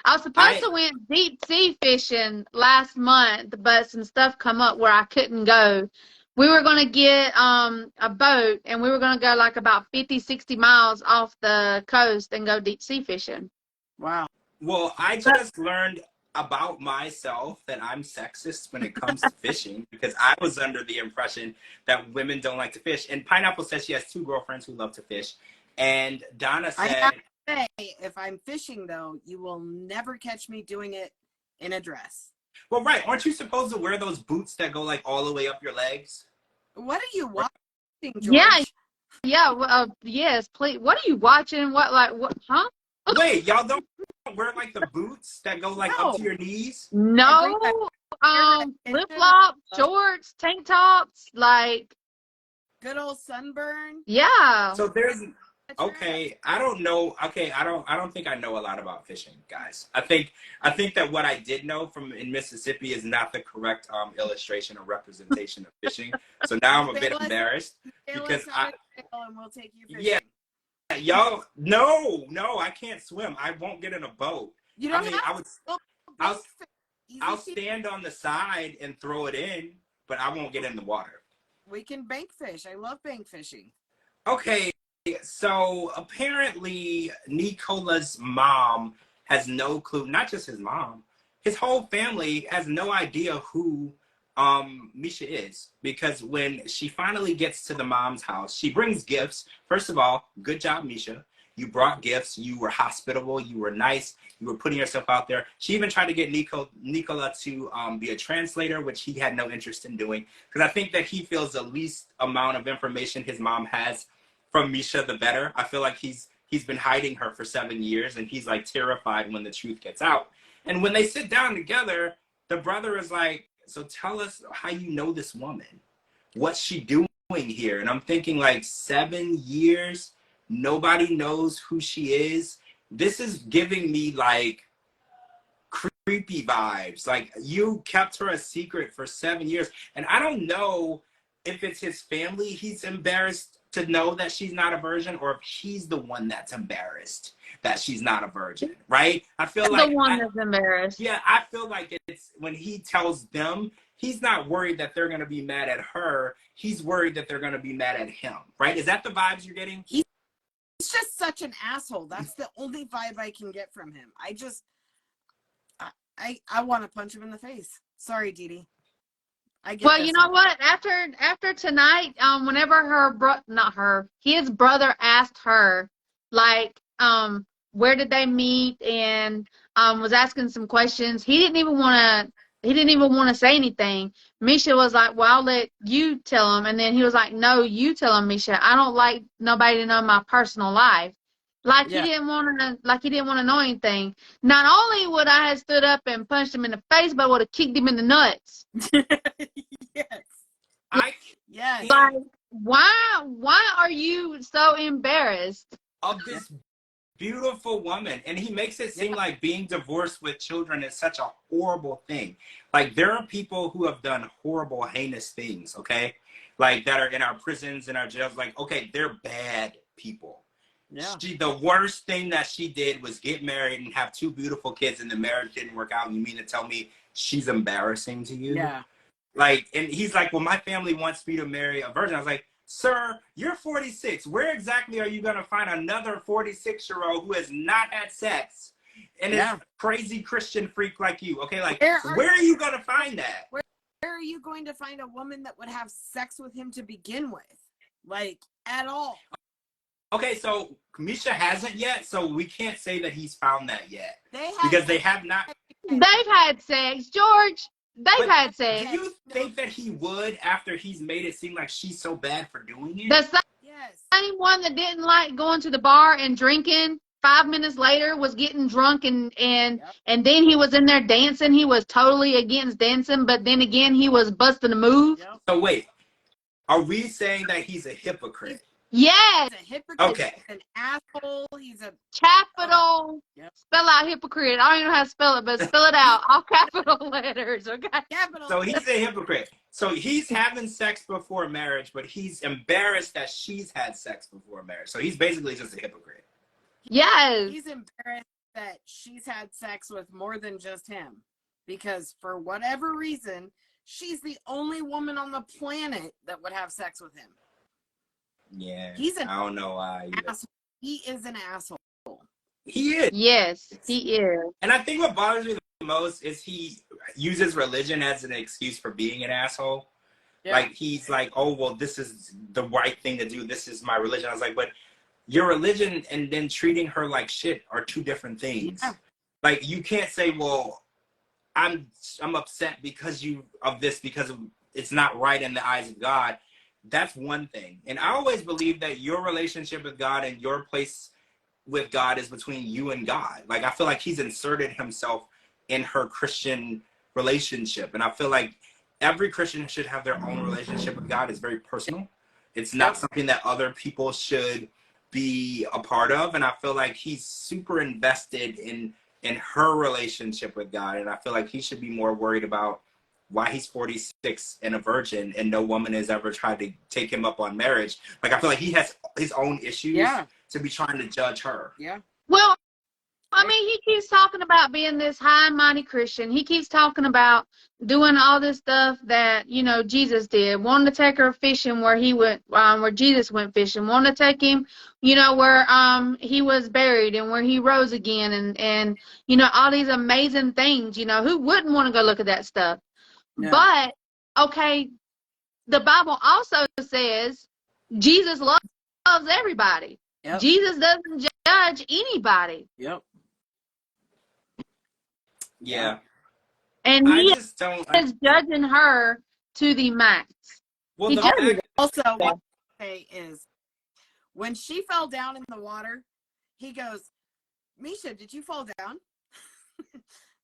I was supposed to went deep sea fishing last month, but some stuff come up where I couldn't go. We were going to get a boat, and we were going to go like about 50, 60 miles off the coast and go deep sea fishing. Wow. Well, I just learned about myself that I'm sexist when it comes to fishing, because I was under the impression that women don't like to fish. And Pineapple says she has 2 girlfriends who love to fish. And Donna said, I have to say, if I'm fishing, though, you will never catch me doing it in a dress. Well, right. Aren't you supposed to wear those boots that go like all the way up your legs? What are you watching, George? Yeah. Well, yes, please. What are you watching? What, huh? Wait, y'all don't wear like the boots that go like up to your knees? No. Flip-flops, shorts, tank tops, like. Good old sunburn. Yeah. So there's, okay, I don't know. Okay, I don't think I know a lot about fishing, guys. I think that what I did know from in Mississippi is not the correct illustration or representation of fishing. So now I'm a bit embarrassed because and we'll take you fishing. Yeah. Y'all, no, I can't swim. I won't get in a boat. You don't I'll stand on the side and throw it in, but I won't get in the water. We can bank fish. I love bank fishing. Okay, so apparently Nicola's mom has no clue, not just his mom, his whole family has no idea who Misha is, because when she finally gets to the mom's house, she brings gifts. First of all, good job, Misha. You brought gifts. You were hospitable. You were nice. You were putting yourself out there. She even tried to get Nicola to be a translator, which he had no interest in doing, because I think that he feels the least amount of information his mom has from Misha, the better. I feel like he's been hiding her for 7 years, and he's like terrified when the truth gets out. And when they sit down together, the brother is like, so tell us how you know this woman. What's she doing here? And I'm thinking, like, 7 years, nobody knows who she is. This is giving me like creepy vibes. Like, you kept her a secret for 7 years. And I don't know if it's his family he's embarrassed to know that she's not a virgin, or if he's the one that's embarrassed that she's not a virgin, right? I feel like the one that's embarrassed. Yeah, I feel like it's when he tells them, he's not worried that they're going to be mad at her. He's worried that they're going to be mad at him, right? Is that the vibes you're getting? He's just such an asshole. That's the only vibe I can get from him. I want to punch him in the face. Sorry, DeeDee. Well, you know what? After tonight, whenever his brother asked her, like, where did they meet, and was asking some questions, he didn't even want to he didn't even want to say anything. Misha was like, well, I'll let you tell him. And then he was like, no, you tell him, Misha. I don't like nobody to know my personal life. Like he didn't want to know anything. Not only would I have stood up and punched him in the face, but I would have kicked him in the nuts. Yes. Like, why are you so embarrassed of this beautiful woman? And he makes it seem like being divorced with children is such a horrible thing. Like, there are people who have done horrible, heinous things, okay? Like, that are in our prisons and our jails. Like, okay, they're bad people. Yeah. The worst thing that she did was get married and have 2 beautiful kids, and the marriage didn't work out. You mean to tell me she's embarrassing to you? Yeah. Like, and he's like, well, my family wants me to marry a virgin. I was like, sir, you're 46. Where exactly are you going to find another 46-year-old who has not had sex and is a crazy Christian freak like you? Okay, like, where are you going to find that? Where are you going to find a woman that would have sex with him to begin with? Like, at all? Okay, so Misha hasn't yet, so we can't say that he's found that yet. Because they have not. They've had sex, George. They've had sex. Do you think that he would after he's made it seem like she's so bad for doing it? The same one that didn't like going to the bar and drinking, 5 minutes later was getting drunk and then he was in there dancing. He was totally against dancing, but then again he was busting a move. So wait, are we saying that he's a hypocrite? Yes. He's a hypocrite. Okay. He's an asshole. He's a capital. Spell out hypocrite. I don't even know how to spell it, but spell it out. All capital letters, okay? Capital. So he's a hypocrite. So he's having sex before marriage, but he's embarrassed that she's had sex before marriage. So he's basically just a hypocrite. Yes. He's embarrassed that she's had sex with more than just him. Because for whatever reason, she's the only woman on the planet that would have sex with him. Yeah, I don't know why. He is an asshole. He is. Yes, he is. And I think what bothers me the most is he uses religion as an excuse for being an asshole. Yeah. Like, he's like, oh, well, this is the right thing to do. This is my religion. I was like, but your religion and then treating her like shit are 2 different things. Yeah. Like, you can't say, well, I'm upset because because it's not right in the eyes of God. That's one thing. And I always believe that your relationship with God and your place with God is between you and God. Like, I feel like he's inserted himself in her Christian relationship. And I feel like every Christian should have their own relationship with God. It's very personal. It's not something that other people should be a part of. And I feel like he's super invested in her relationship with God. And I feel like he should be more worried about why he's 46 and a virgin and no woman has ever tried to take him up on marriage. Like, I feel like he has his own issues to be trying to judge her. Yeah. Well, I mean, he keeps talking about being this high and mighty Christian. He keeps talking about doing all this stuff that, you know, Jesus did. Wanting to take her fishing where he went, where Jesus went fishing. Wanting to take him, you know, where he was buried and where he rose again, and you know, all these amazing things. You know, who wouldn't want to go look at that stuff? No. But, okay, the Bible also says Jesus loves everybody. Yep. Jesus doesn't judge anybody. Yep. Yeah. And he is judging her to the max. Well, also, what I say is, when she fell down in the water, he goes, Misha, did you fall down?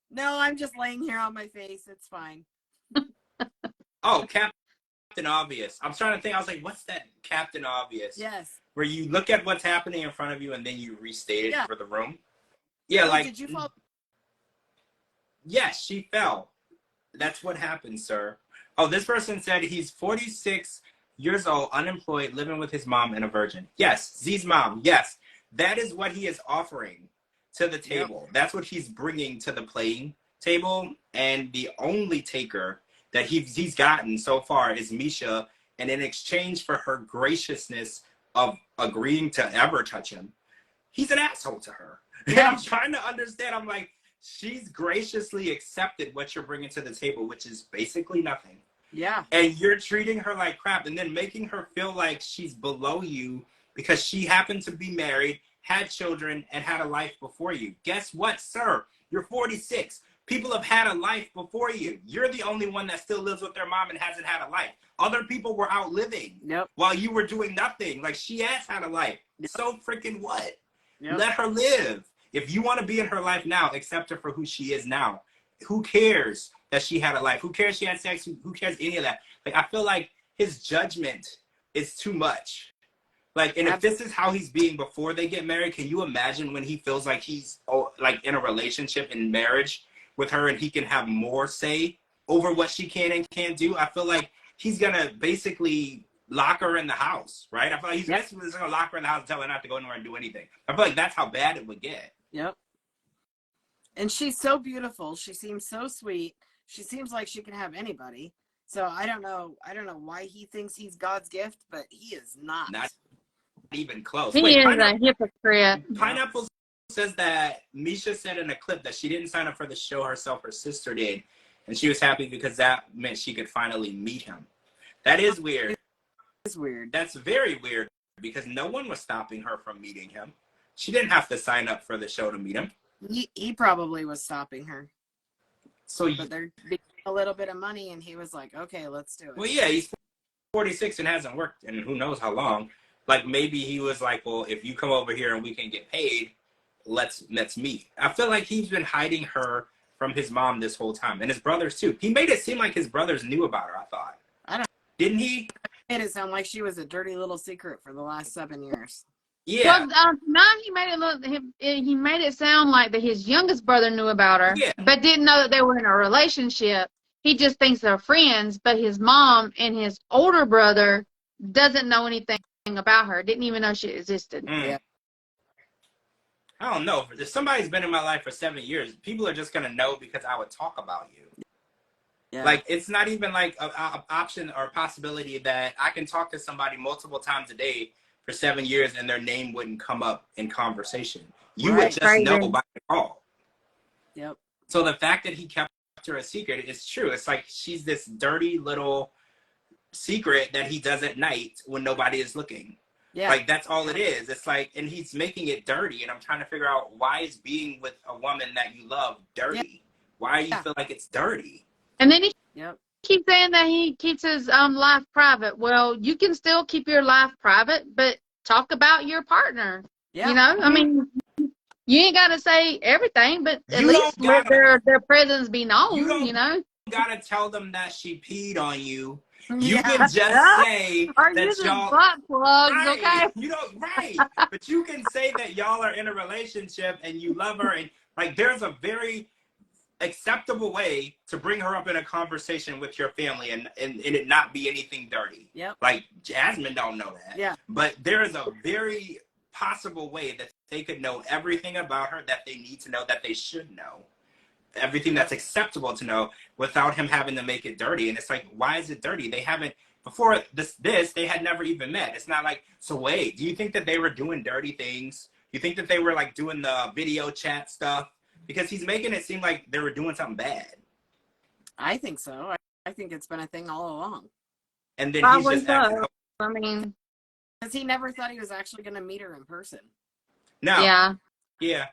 No, I'm just laying here on my face. It's fine. Oh, Captain Obvious. I'm trying to think. I was like, what's that Captain Obvious? Yes. Where you look at what's happening in front of you and then you restate it for the room. Yeah, like. Did you fall? Yes, she fell. That's what happened, sir. Oh, this person said he's 46 years old, unemployed, living with his mom and a virgin. Yes, Z's mom. Yes, that is what he is offering to the table. Yep. That's what he's bringing to the playing table. And the only taker that he's gotten so far is Misha. And in exchange for her graciousness of agreeing to ever touch him, he's an asshole to her. Yeah. I'm trying to understand. I'm like, she's graciously accepted what you're bringing to the table, which is basically nothing. Yeah. And you're treating her like crap and then making her feel like she's below you because she happened to be married, had children, and had a life before you. Guess what, sir? You're 46. People have had a life before you. You're the only one that still lives with their mom and hasn't had a life. Other people were out living while you were doing nothing. Like, she has had a life. So freaking what? Let her live. If you want to be in her life now, accept her for who she is now. Who cares that she had a life? Who cares she had sex? Who cares any of that? Like, I feel like his judgment is too much. Like, and if this is how he's being before they get married, can you imagine when he feels like he's like in a relationship in marriage with her and he can have more say over what she can and can't do? I feel like he's gonna basically lock her in the house, right? I feel like he's basically just gonna lock her in the house and tell her not to go anywhere and do anything. I feel like that's how bad it would get. Yep. And she's so beautiful. She seems so sweet. She seems like she can have anybody. So I don't know why he thinks he's God's gift, but he is not. Not even close. He is a hypocrite. Pineapple says that Misha said in a clip that she didn't sign up for the show herself, her sister did, and she was happy because that meant she could finally meet him. That is weird. It's weird. That's very weird because no one was stopping her from meeting him. She didn't have to sign up for the show to meet him. He probably was stopping her. So, but they're getting a little bit of money, and he was like, "Okay, let's do it." Well, yeah, he's 46 and hasn't worked in who knows how long. Like, maybe he was like, "Well, if you come over here and we can get paid, let's meet." I feel like he's been hiding her from his mom this whole time, and his brothers too. He made it seem like his brothers knew about her. I thought. I don't. Didn't he? Made it sound like she was a dirty little secret for the last 7 years. Yeah. Well, now he made it sound like that his youngest brother knew about her, but didn't know that they were in a relationship. He just thinks they're friends, but his mom and his older brother doesn't know anything about her. Didn't even know she existed. Yeah. I don't know. If somebody's been in my life for 7 years, people are just gonna know because I would talk about you. Yeah. Like, it's not even like an option or a possibility that I can talk to somebody multiple times a day for 7 years and their name wouldn't come up in conversation. You would just know by the call. Yep. So the fact that he kept her a secret is true. It's like she's this dirty little secret that he does at night when nobody is looking. Yeah. Like, that's all it is. It's like, and he's making it dirty, and I'm trying to figure out, why is being with a woman that you love dirty? Why do you feel like it's dirty? And then he keeps saying that he keeps his life private. Well, you can still keep your life private, but talk about your partner. Yeah. You know, I mean, you ain't got to say everything, but at least let their presence be known, you know. You got to tell them that she peed on you. You can just say that y'all butt plugs, okay? You know, but you can say that y'all are in a relationship and you love her, and like, there's a very acceptable way to bring her up in a conversation with your family and it not be anything dirty. Yep. Like, Jasmine don't know that. Yeah. But there is a very possible way that they could know everything about her that they need to know, that they should know. Everything that's acceptable to know without him having to make it dirty. And it's like, why is it dirty? They haven't, before this they had never even met. It's not like, so wait, do you think that they were doing dirty things? You think that they were like doing the video chat stuff? Because he's making it seem like they were doing something bad. I think so. I think it's been a thing all along. And then he's just acting. I mean, because he never thought he was actually going to meet her in person. No. Yeah. Yeah.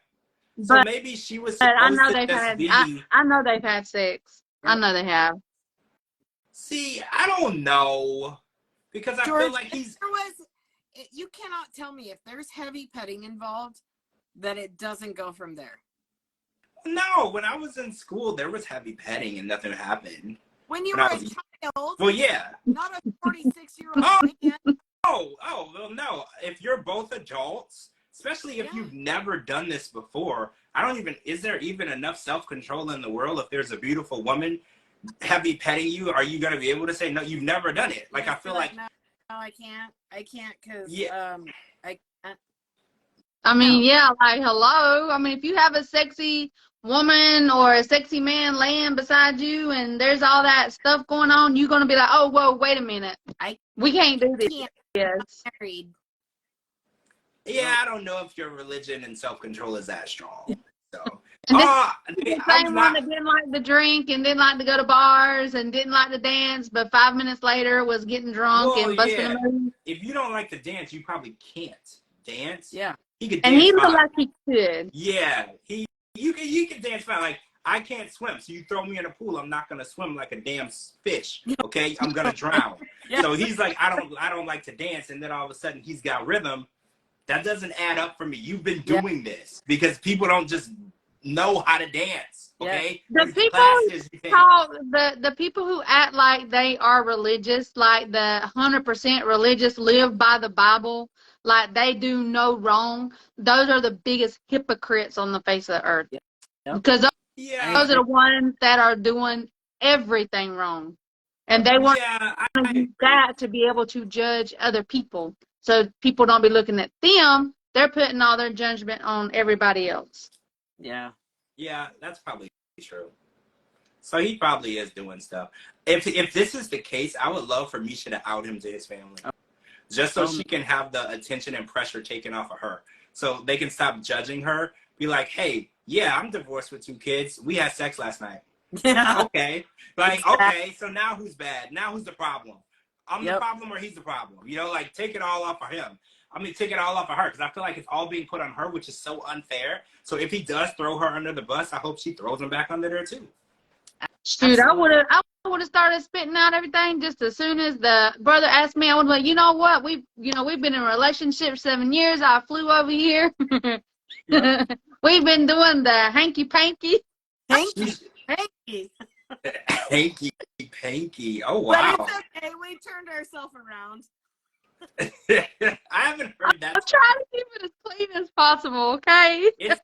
So maybe she was supposed I know to they've be... I know they've had sex. I know they have. See, I don't know. Because I feel like he's... You cannot tell me if there's heavy petting involved that it doesn't go from there. No, when I was in school, there was heavy petting and nothing happened. When you were a child? Well, yeah. Not a 46-year-old man. Well, no. If you're both adults, especially if you've never done this before, is there even enough self-control in the world? If there's a beautiful woman heavy petting you, are you going to be able to say, no, you've never done it? Like, I feel like... No, I can't. I can't because, I can't. I mean, like, hello. I mean, if you have a sexy woman or a sexy man laying beside you and there's all that stuff going on, you're going to be like, oh, whoa, wait a minute. We can't do this. Yes. Yeah, I don't know if your religion and self-control is that strong. So, the same one that didn't like to drink and didn't like to go to bars and didn't like to dance, but 5 minutes later was getting drunk and busting a move. If you don't like to dance, you probably can't dance. Yeah. He could dance and he looked fine. like he could. Yeah, you can dance fine. Like, I can't swim. So you throw me in a pool, I'm not going to swim like a damn fish. Okay. I'm going to drown. Yeah. So he's like, I don't like to dance. And then all of a sudden he's got rhythm. That doesn't add up for me. You've been doing this because people don't just know how to dance. Okay. The people who act like they are religious, like the 100% religious, live by the Bible, like they do no wrong. Those are the biggest hypocrites on the face of the earth. Because those are the ones that are doing everything wrong. And they want that to be able to judge other people. So people don't be looking at them. They're putting all their judgment on everybody else. Yeah. Yeah, that's probably true. So he probably is doing stuff. If this is the case, I would love for Misha to out him to his family. Just so she can have the attention and pressure taken off of her. So they can stop judging her. Be like, hey, yeah, I'm divorced with 2 kids. We had sex last night. Yeah. Okay. Like, okay, so now who's bad? Now who's the problem? I'm the problem or he's the problem? You know, like, take it all off of him. I mean, take it all off of her because I feel like it's all being put on her, which is so unfair. So if he does throw her under the bus, I hope she throws him back under there too. Shoot, I would have started spitting out everything just as soon as the brother asked me. I would be like, you know what? We've been in a relationship 7 years. I flew over here. We've been doing the hanky panky. Hanky. Hanky panky. Oh wow. But it's okay. We turned ourselves around. I haven't heard that. I'm trying to keep it as clean as possible, okay? It's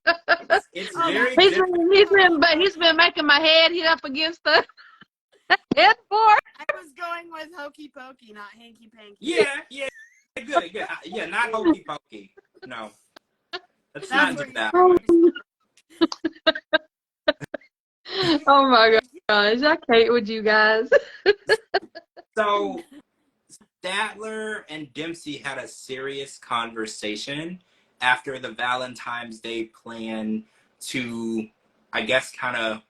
very he's been making my head hit up against the headboard. I was going with hokey pokey, not hanky panky. Yeah, good. Yeah, not hokey pokey. No. Let's not do that. Oh my gosh, I can't with you guys. So Statler and Dempsey had a serious conversation after the Valentine's Day plan to, I guess, kind of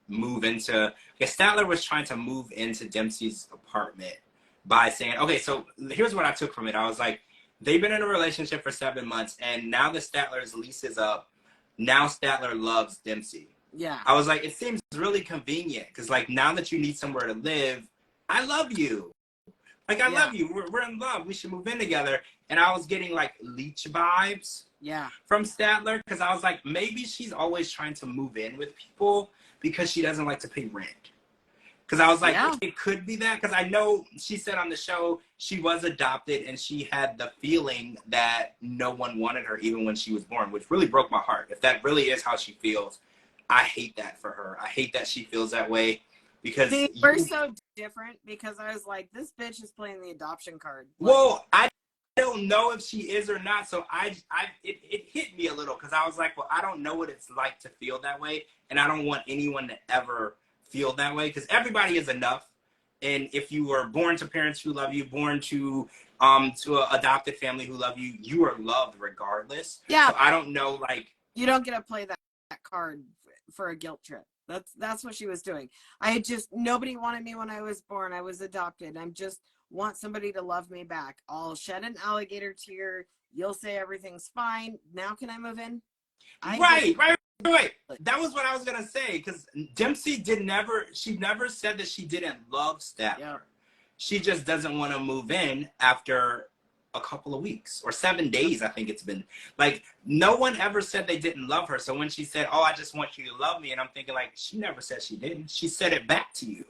move into, I guess Statler was trying to move into Dempsey's apartment by saying, okay, so here's what I took from it. I was like, they've been in a relationship for 7 months, and now that Statler's lease is up, now Statler loves Dempsey. Yeah. I was like, it seems really convenient because, like, now that you need somewhere to live, I love you. Like, I love you. We're in love. We should move in together. And I was getting, like, leech vibes from Statler because I was like, maybe she's always trying to move in with people because she doesn't like to pay rent. Because I was like, it could be that. Because I know she said on the show she was adopted and she had the feeling that no one wanted her even when she was born, which really broke my heart. If that really is how she feels, I hate that for her. I hate that she feels that way. Because we're so different because I was like, this bitch is playing the adoption card. Well, I don't know if she is or not. So it hit me a little because I was like, well, I don't know what it's like to feel that way. And I don't want anyone to ever feel that way because everybody is enough. And if you were born to parents who love you, born to an adopted family who love you, you are loved regardless. Yeah. So I don't know, like, you don't get to play that card for a guilt trip. That's what she was doing. Nobody wanted me when I was born. I was adopted. I just want somebody to love me back. I'll shed an alligator tear. You'll say everything's fine. Now can I move in? Right. That was what I was going to say because Dempsey she never said that she didn't love Statler. Yeah. She just doesn't want to move in after a couple of weeks or 7 days. I think it's been like no one ever said they didn't love her. So when she said, oh, I just want you to love me. And I'm thinking like, she never said she didn't. She said it back to you.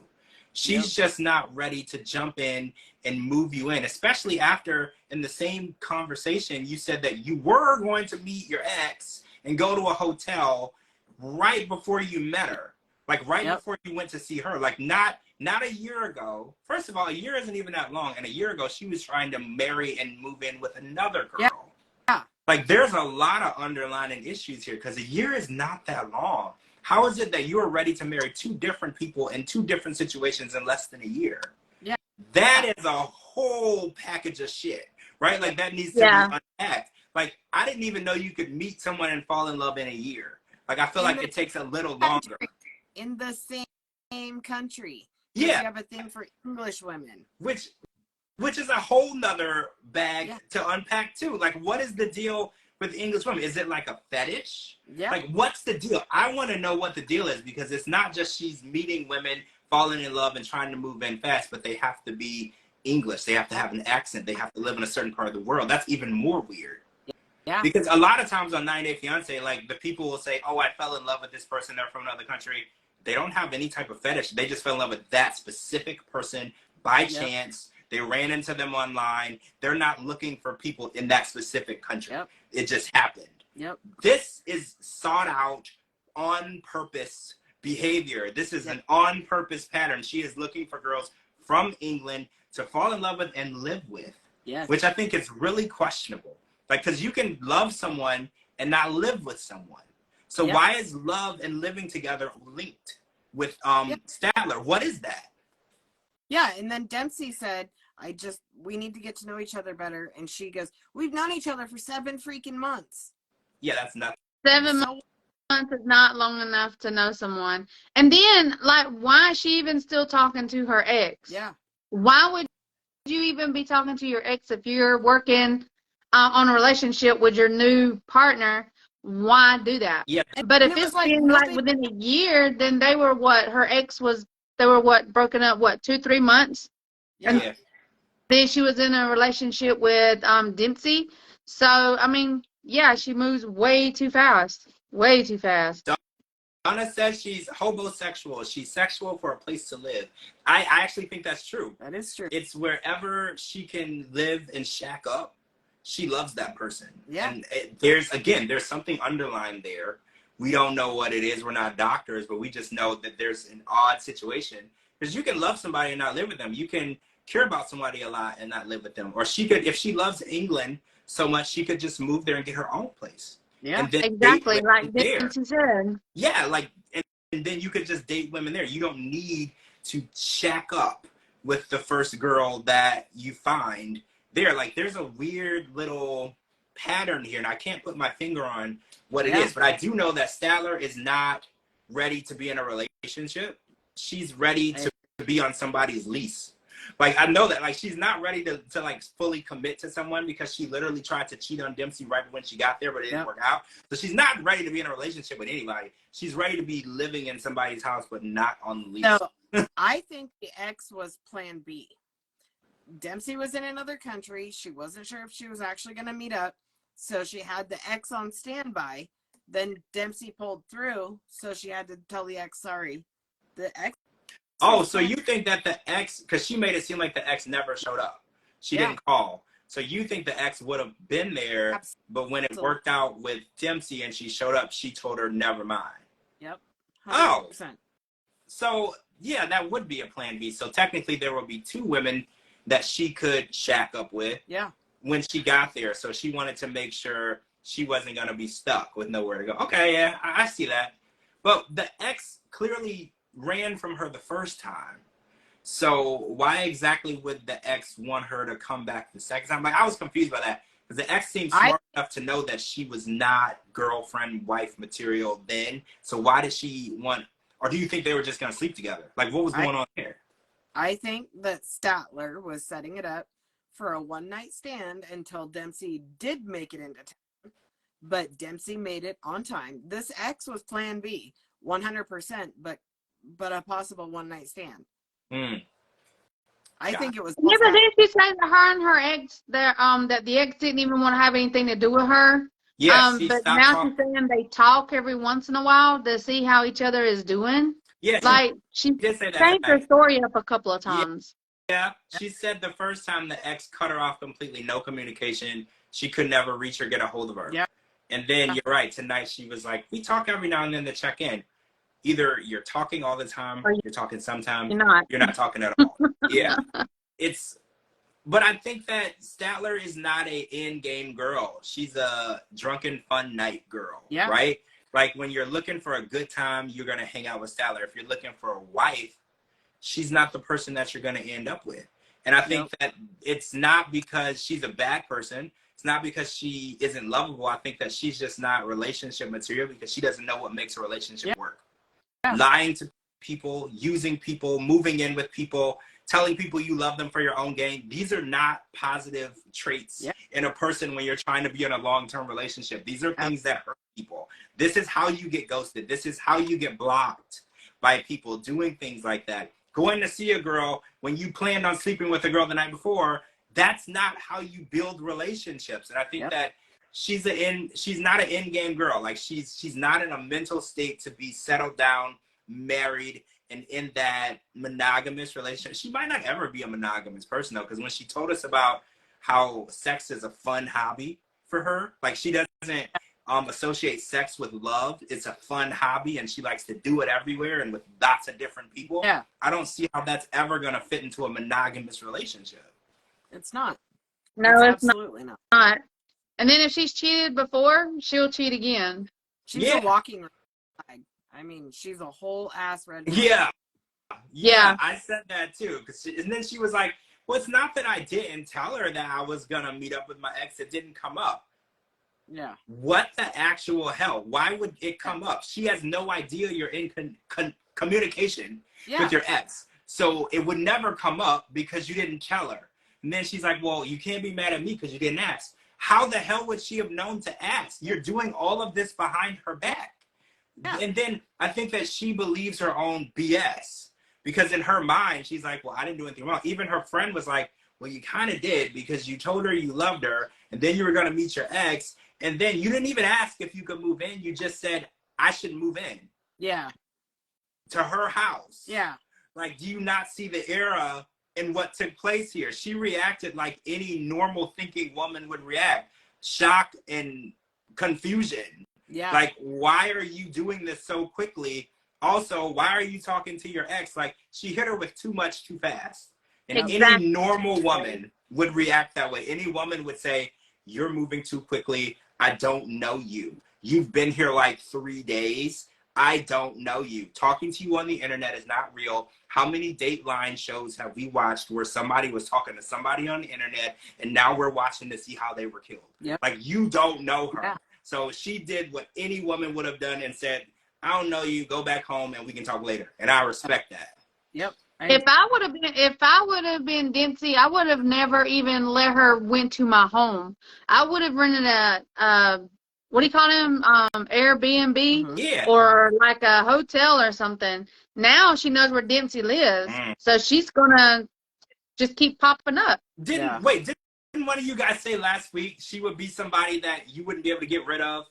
She's just not ready to jump in and move you in, especially after in the same conversation, you said that you were going to meet your ex and go to a hotel right before you met her. Like before you went to see her, like not a year ago. First of all, a year isn't even that long. And a year ago, she was trying to marry and move in with another girl. Yeah. Like, there's a lot of underlying issues here because a year is not that long. How is it that you are ready to marry 2 different people in 2 different situations in less than a year? Yeah. That is a whole package of shit, right? Like, that needs to be unpacked. Like, I didn't even know you could meet someone and fall in love in a year. Like, I feel like it takes a little longer. In the same country. Yeah. You have a thing for English women. Which is a whole nother bag to unpack too. Like, what is the deal with English women? Is it like a fetish? Yeah. Like, what's the deal? I want to know what the deal is, because it's not just she's meeting women, falling in love, and trying to move in fast, but they have to be English. They have to have an accent. They have to live in a certain part of the world. That's even more weird. Yeah. Because a lot of times on 90 Day Fiancé, like, the people will say, oh, I fell in love with this person. They're from another country. They don't have any type of fetish. They just fell in love with that specific person by chance. They ran into them online. They're not looking for people in that specific country. It just happened. This is sought out, on purpose behavior. This is an on purpose pattern. She is looking for girls from England to fall in love with and live with, which I think is really questionable. Like, because you can love someone and not live with someone. So why is love and living together linked with Statler? What is that? Yeah, and then Dempsey said, we need to get to know each other better. And she goes, we've known each other for 7 freaking months. Yeah, that's nothing. 7 months is not long enough to know someone. And then, like, why is she even still talking to her ex? Yeah. Why would you even be talking to your ex if you're working on a relationship with your new partner? Why do that? Yeah. But if it's been like within a year, then they were broken up, 2-3 months? Yeah. Then she was in a relationship with Dempsey. So, I mean, yeah, she moves way too fast. Way too fast. Donna says she's homosexual. She's sexual for a place to live. I actually think that's true. That is true. It's wherever she can live and shack up, she loves that person. Yeah. And there's something underlined there. We don't know what it is. We're not doctors, but we just know that there's an odd situation. Because you can love somebody and not live with them. You can care about somebody a lot and not live with them. Or she could, if she loves England so much, she could just move there and get her own place. Yeah, and then exactly. Like Dempsey said. Yeah, like, and then you could just date women there. You don't need to shack up with the first girl that you find there. Like, there's a weird little pattern here, and I can't put my finger on what it is, but I do know that Statler is not ready to be in a relationship. She's ready to be on somebody's lease. Like, I know that, like, she's not ready to like fully commit to someone, because she literally tried to cheat on Dempsey right when she got there, but it didn't work out. So she's not ready to be in a relationship with anybody. She's ready to be living in somebody's house, but not on the lease. So I think the ex was plan B. Dempsey was in another country. She wasn't sure if she was actually going to meet up. So she had the ex on standby. Then Dempsey pulled through. So she had to tell the ex, sorry. The ex. Oh, so you think that the ex, because she made it seem like the ex never showed up. She didn't call. So you think the ex would have been there, but when it worked out with Dempsey and she showed up, she told her, never mind. Yep. 100%. Oh. So, yeah, that would be a plan B. So technically there would be 2 women that she could shack up with when she got there. So she wanted to make sure she wasn't going to be stuck with nowhere to go. Okay, yeah, I see that. But the ex clearly ran from her the first time. So why exactly would the ex want her to come back the second time? Like, I was confused by that, because the ex seemed smart enough to know that she was not girlfriend, wife material then. So why did she want, or do you think they were just going to sleep together? Like, what was going on here? I think that Statler was setting it up for a one-night stand until Dempsey did make it into town. But Dempsey made it on time. This ex was plan B, 100%, but a possible one-night stand. I think it was. Yeah, but didn't she say that her and her ex, that the ex didn't even want to have anything to do with her? Yes, but now she's saying they talk every once in a while to see how each other is doing. Yeah, like she changed her story up a couple of times. Yeah, she said the first time the ex cut her off completely, no communication. She could never reach her, get a hold of her. Yeah. And then you're right. Tonight she was like, we talk every now and then to check in. Either you're talking all the time, or you're talking sometimes. You're not talking at all. Yeah. But I think that Statler is not a in-game girl. She's a drunken fun night girl. Yeah. Right? Like, when you're looking for a good time, you're going to hang out with Statler. If you're looking for a wife, she's not the person that you're going to end up with. And I think that it's not because she's a bad person. It's not because she isn't lovable. I think that she's just not relationship material, because she doesn't know what makes a relationship work. Lying to people, using people, moving in with people, telling people you love them for your own gain. These are not positive traits in a person when you're trying to be in a long-term relationship. These are things that hurt people. This is how you get ghosted. This is how you get blocked by people doing things like that. Going to see a girl when you planned on sleeping with a girl the night before, that's not how you build relationships. And I think that she's not an in-game girl. Like she's not in a mental state to be settled down, married, and in that monogamous relationship. She might not ever be a monogamous person though, because when she told us about how sex is a fun hobby for her, like she doesn't associate sex with love. It's a fun hobby and she likes to do it everywhere and with lots of different people. Yeah. I don't see how that's ever gonna fit into a monogamous relationship. It's not. No, it's absolutely not. And then if she's cheated before, she'll cheat again. She's a walking red flag. I mean, she's a whole ass red flag. Yeah, I said that too. And then she was like, well, it's not that I didn't tell her that I was gonna meet up with my ex. It didn't come up. Yeah. What the actual hell? Why would it come up? She has no idea you're in communication with your ex. So it would never come up because you didn't tell her. And then she's like, well, you can't be mad at me because you didn't ask. How the hell would she have known to ask? You're doing all of this behind her back. Yeah. And then I think that she believes her own BS because in her mind, she's like, well, I didn't do anything wrong. Even her friend was like, well, you kind of did because you told her you loved her and then you were going to meet your ex. And then you didn't even ask if you could move in. You just said, I should move in. Yeah. To her house. Yeah. Like, do you not see the era in what took place here? She reacted like any normal thinking woman would react. Shock and confusion. Yeah. Like, why are you doing this so quickly? Also, why are you talking to your ex? Like, she hit her with too much too fast. And any normal woman would react that way. Any woman would say, you're moving too quickly. I don't know you. You've been here like 3 days. I don't know you. Talking to you on the internet is not real. How many Dateline shows have we watched where somebody was talking to somebody on the internet and now we're watching to see how they were killed? Yep. Like, you don't know her. Yeah. So she did what any woman would have done and said, I don't know you, go back home and we can talk later. And I respect that. Yep. If I would have been Dempsey, I would have never even let her went to my home. I would have rented a what do you call them? Airbnb or like a hotel or something. Now she knows where Dempsey lives, so she's gonna just keep popping up. Didn't one of you guys say last week she would be somebody that you wouldn't be able to get rid of?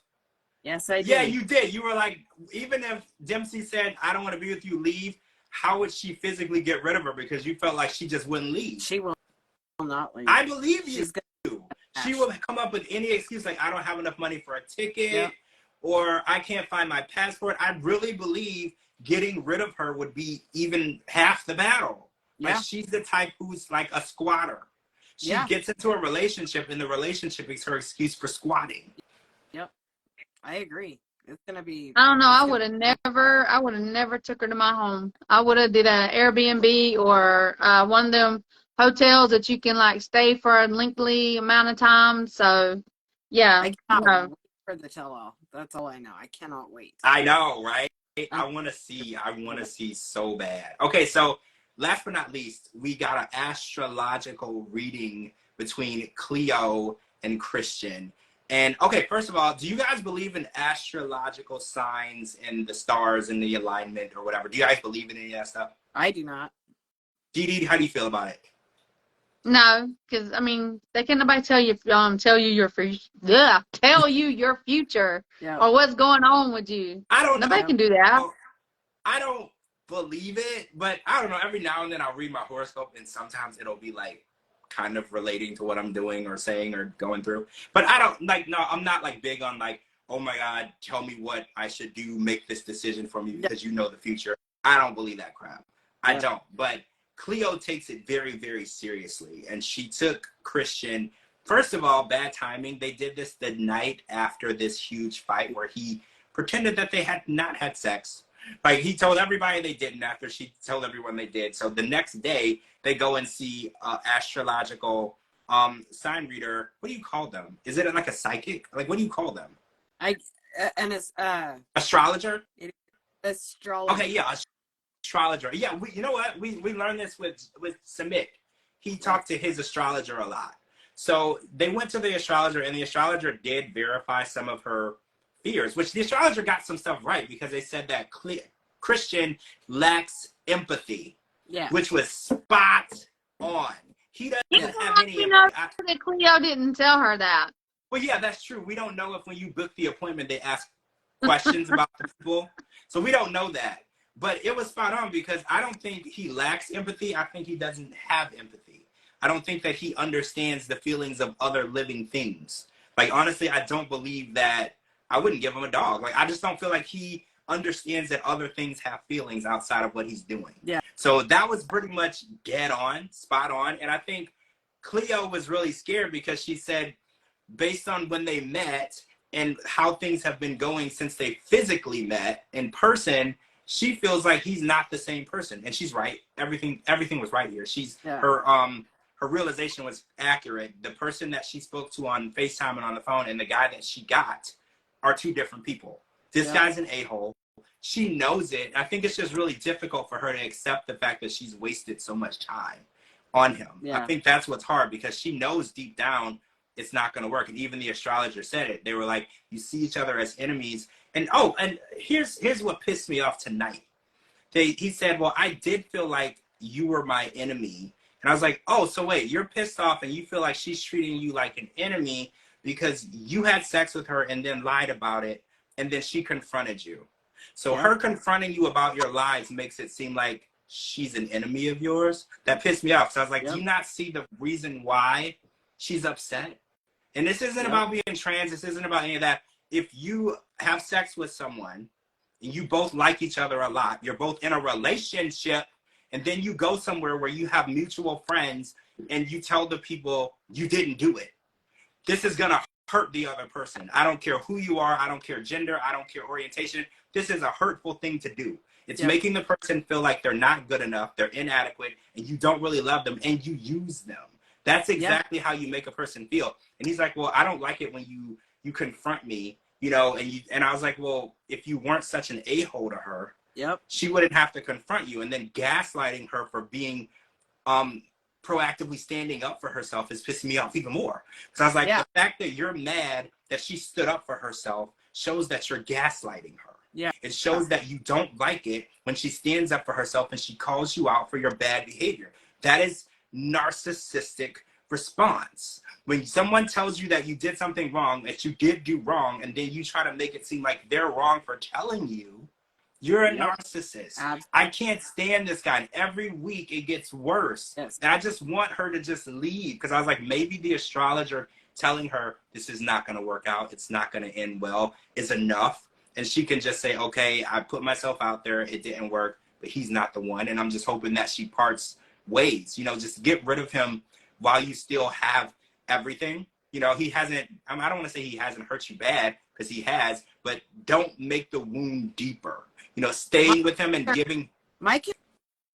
Yes, I did. Yeah, you did. You were like, even if Dempsey said, I don't want to be with you, leave. How would she physically get rid of her? Because you felt like she just wouldn't leave. She will not leave. I believe you. She will come up with any excuse like, I don't have enough money for a ticket or I can't find my passport. I really believe getting rid of her would be even half the battle. Yeah. Like, she's the type who's like a squatter. She gets into a relationship and the relationship is her excuse for squatting. Yep. I agree. It's gonna be. I don't know. I would have never took her to my home. I would have did an Airbnb or one of them hotels that you can like stay for a lengthy amount of time. So, yeah. I cannot wait for the tell-all. That's all I know. I cannot wait. I know, right? I want to see so bad. Okay, so last but not least, we got an astrological reading between Cleo and Christian. And okay, first of all, do you guys believe in astrological signs and the stars and the alignment or whatever? Do you guys believe in any of that stuff? I do not. DeeDee, how do you feel about it? No, because I mean, they can't nobody tell you your future or what's going on with you. I don't know. Nobody can do that. I don't believe it, but I don't know. Every now and then I'll read my horoscope, and sometimes it'll be like kind of relating to what I'm doing or saying or going through. But I don't I'm not like big on like, oh my God, tell me what I should do, make this decision for me because you know the future. I don't believe that crap. I don't. But Cleo takes it very, very seriously. And she took Christian, first of all, bad timing. They did this the night after this huge fight where he pretended that they had not had sex. Like, he told everybody they didn't after she told everyone they did. So the next day, they go and see astrological sign reader. What do you call them? Is it like a psychic? Like, what do you call them? Astrologer? Astrologer. Okay, yeah, astrologer. Yeah, you know what? We learned this with Samik. He talked to his astrologer a lot. So they went to the astrologer, and the astrologer did verify some of her fears, which the astrologer got some stuff right, because they said that Christian lacks empathy, which was spot on. He doesn't have any empathy. That Cleo didn't tell her that. Well, yeah, that's true. We don't know if when you book the appointment, they ask questions about the people. So we don't know that. But it was spot on, because I don't think he lacks empathy. I think he doesn't have empathy. I don't think that he understands the feelings of other living things. Like, honestly, I don't believe that. I wouldn't give him a dog. Like, I just don't feel like he understands that other things have feelings outside of what he's doing. Yeah. So that was pretty much dead on, spot on. And I think Cleo was really scared, because she said, based on when they met and how things have been going since they physically met in person, she feels like he's not the same person. And she's right. Everything was right here. Her realization was accurate. The person that she spoke to on FaceTime and on the phone, and the guy that she got, are two different people. This guy's an a-hole. She knows it. I think it's just really difficult for her to accept the fact that she's wasted so much time on him. I think that's what's hard, because she knows deep down it's not going to work. And even the astrologer said it. They were like, you see each other as enemies. And here's what pissed me off tonight. He said, well, I did feel like you were my enemy. And I was like, oh, so wait, you're pissed off and you feel like she's treating you like an enemy because you had sex with her and then lied about it, and then she confronted you. So her confronting you about your lies makes it seem like she's an enemy of yours. That pissed me off. So I was like, do you not see the reason why she's upset? And this isn't about being trans. This isn't about any of that. If you have sex with someone and you both like each other a lot, you're both in a relationship, and then you go somewhere where you have mutual friends and you tell the people you didn't do it, this is going to hurt the other person. I don't care who you are. I don't care gender. I don't care orientation. This is a hurtful thing to do. It's making the person feel like they're not good enough, they're inadequate, and you don't really love them, and you use them. That's exactly how you make a person feel. And he's like, well, I don't like it when you confront me, and I was like, well, if you weren't such an a-hole to her, she wouldn't have to confront you. And then gaslighting her for being proactively standing up for herself is pissing me off even more. Because I was like, the fact that you're mad that she stood up for herself shows that you're gaslighting her. Yeah. It shows that you don't like it when she stands up for herself and she calls you out for your bad behavior. That is narcissistic response. When someone tells you that you did something wrong, that you did do wrong, and then you try to make it seem like they're wrong for telling you, you're a narcissist. Absolutely. I can't stand this guy. And every week it gets worse. Yes. And I just want her to just leave, because I was like, maybe the astrologer telling her this is not going to work out, it's not going to end well, is enough. And she can just say, okay, I put myself out there, it didn't work, but he's not the one. And I'm just hoping that she parts ways, just get rid of him while you still have everything. He hasn't, I don't want to say he hasn't hurt you bad, because he has, but don't make the wound deeper. Staying with him and giving. My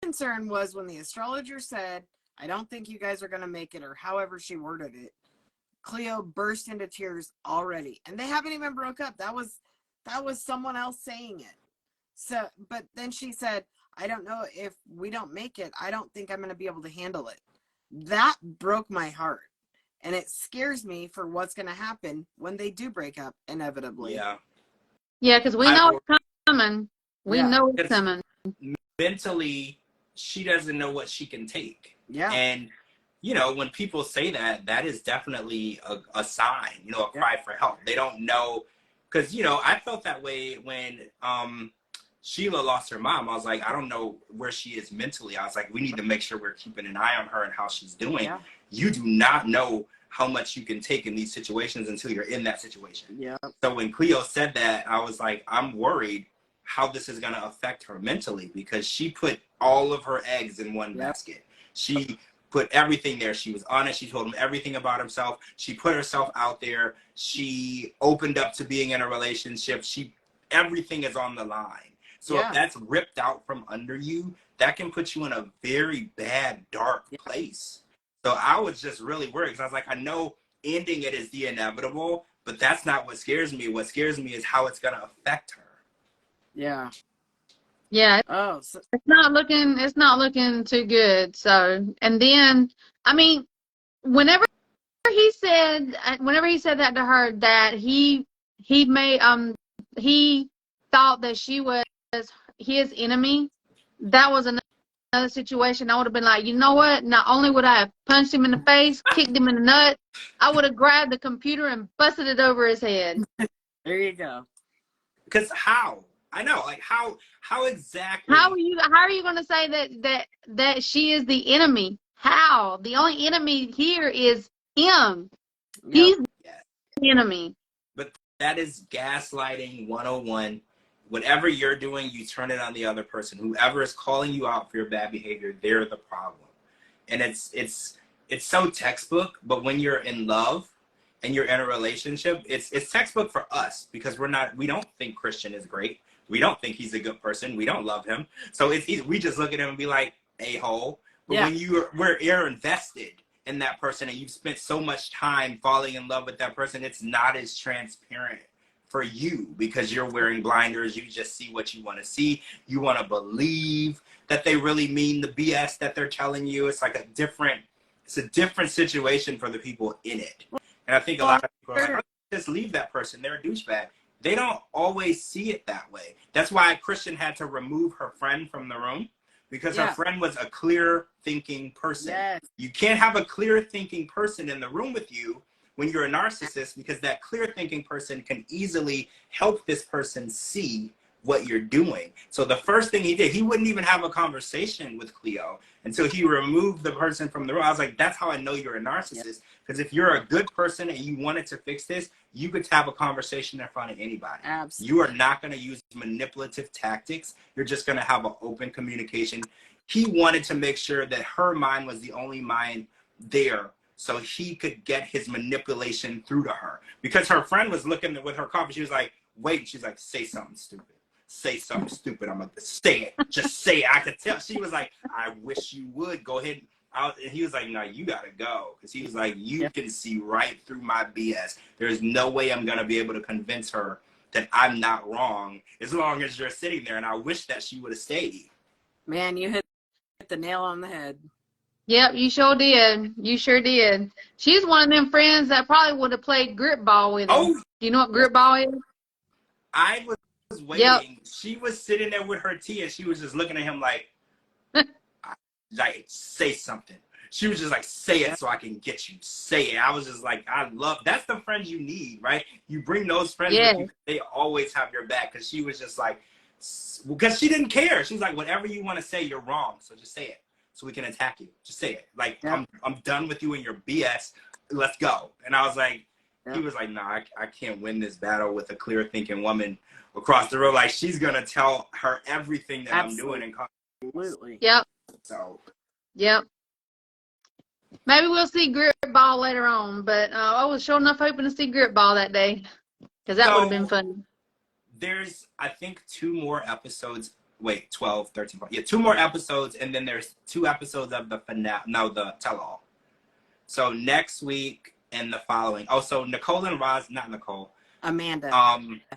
concern was when the astrologer said, I don't think you guys are going to make it, or however she worded it, Cleo burst into tears already. And they haven't even broke up. That was someone else saying it. So, but then she said, I don't know, if we don't make it, I don't think I'm going to be able to handle it. That broke my heart. And it scares me for what's going to happen when they do break up, inevitably. Yeah. Yeah, because we know it's coming. We know it's coming. Mentally, she doesn't know what she can take. Yeah. And, when people say that, that is definitely a sign, a cry for help. They don't know. Because, I felt that way when Sheila lost her mom. I was like, I don't know where she is mentally. I was like, we need to make sure we're keeping an eye on her and how she's doing. Yeah. You do not know how much you can take in these situations until you're in that situation. Yeah. So when Cleo said that, I was like, I'm worried how this is going to affect her mentally, because she put all of her eggs in one basket. She put everything there. She was honest. She told him everything about herself. She put herself out there. She opened up to being in a relationship. Everything is on the line. So if that's ripped out from under you, that can put you in a very bad, dark place. So I was just really worried, because I was like, I know ending it is the inevitable, but that's not what scares me. What scares me is how it's going to affect her. Yeah. Yeah. Oh, so it's not looking too good. So, and then, whenever he said that to her, that he thought that she was his enemy, that was another situation. I would have been like, you know what? Not only would I have punched him in the face, kicked him in the nuts, I would have grabbed the computer and busted it over his head. There you go. Because how? I know, like how exactly? How are you going to say that she is the enemy? How? The only enemy here is him. Yep. He's the enemy. But that is gaslighting 101. Whatever you're doing, you turn it on the other person. Whoever is calling you out for your bad behavior, they're the problem. And it's so textbook, but when you're in love and you're in a relationship, it's textbook for us, because we don't think Christian is great. We don't think he's a good person. We don't love him. So it's easy. We just look at him and be like, a-hole. But when you're invested in that person and you've spent so much time falling in love with that person, it's not as transparent for you, because you're wearing blinders. You just see what you want to see. You want to believe that they really mean the BS that they're telling you. It's like a different situation for the people in it. And I think a lot of people are like, oh, just leave that person. They're a douchebag. They don't always see it that way. That's why Christian had to remove her friend from the room, because her friend was a clear thinking person. Yes. You can't have a clear thinking person in the room with you when you're a narcissist, because that clear thinking person can easily help this person see what you're doing. So the first thing he did, he wouldn't even have a conversation with Cleo until he removed the person from the room. I was like, that's how I know you're a narcissist. Because if you're a good person and you wanted to fix this, you could have a conversation in front of anybody. Absolutely. You are not going to use manipulative tactics. You're just going to have an open communication. He wanted to make sure that her mind was the only mind there, so he could get his manipulation through to her. Because her friend was looking with her coffee. She was like, wait. She's like, say something stupid. Say something stupid. I'm going to say it. Just say it. I could tell. She was like, I wish you would. Go ahead. And he was like, no, you got to go. Because he was like, you can see right through my BS. There's no way I'm going to be able to convince her that I'm not wrong as long as you're sitting there. And I wish that she would have stayed. Man, you hit the nail on the head. Yep, you sure did. You sure did. She's one of them friends that probably would have played grip ball with him. Oh, do you know what grip ball is? I was waiting. Yep. She was sitting there with her tea, and she was just looking at him like, like, say something. She was just like, say it so I can get you. Say it. I was just like, that's the friends you need, right? You bring those friends with you, they always have your back. Because she was just like, because she didn't care. She's like, whatever you want to say, you're wrong. So just say it. So we can attack you. Just say it. Like, I'm done with you and your BS. Let's go. And I was like, he was like, nah, I can't win this battle with a clear thinking woman across the road. Like, she's going to tell her everything that I'm doing. And absolutely. Yep. So. Yep. Maybe we'll see grip ball later on. But I was sure enough hoping to see grip ball that day. Because that would have been fun. There's, I think, 2 more episodes. Wait, 12, 13, 14. Yeah, 2 more episodes, and then there's 2 episodes of the finale. No, the tell-all. So next week and the following. Oh, so Nicole and Roz, not Nicole. Amanda.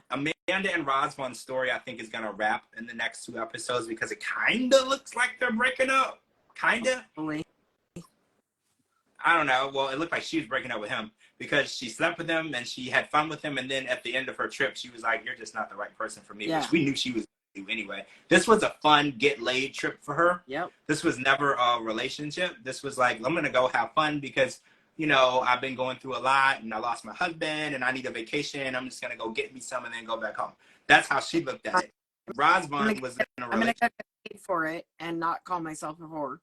Amanda and Roswan's story, I think, is gonna wrap in the next 2 episodes, because it kind of looks like they're breaking up. Kind of. I don't know. Well, it looked like she was breaking up with him, because she slept with him and she had fun with him, and then at the end of her trip, she was like, "You're just not the right person for me," which we knew she was. Anyway, this was a fun get laid trip for her. Yep. This was never a relationship. This was like, I'm gonna go have fun because, you know, I've been going through a lot and I lost my husband and I need a vacation. I'm just gonna go get me some and then go back home. That's how she looked at it. Rosvan was in a relationship. I'm gonna get paid for it and not call myself a whore.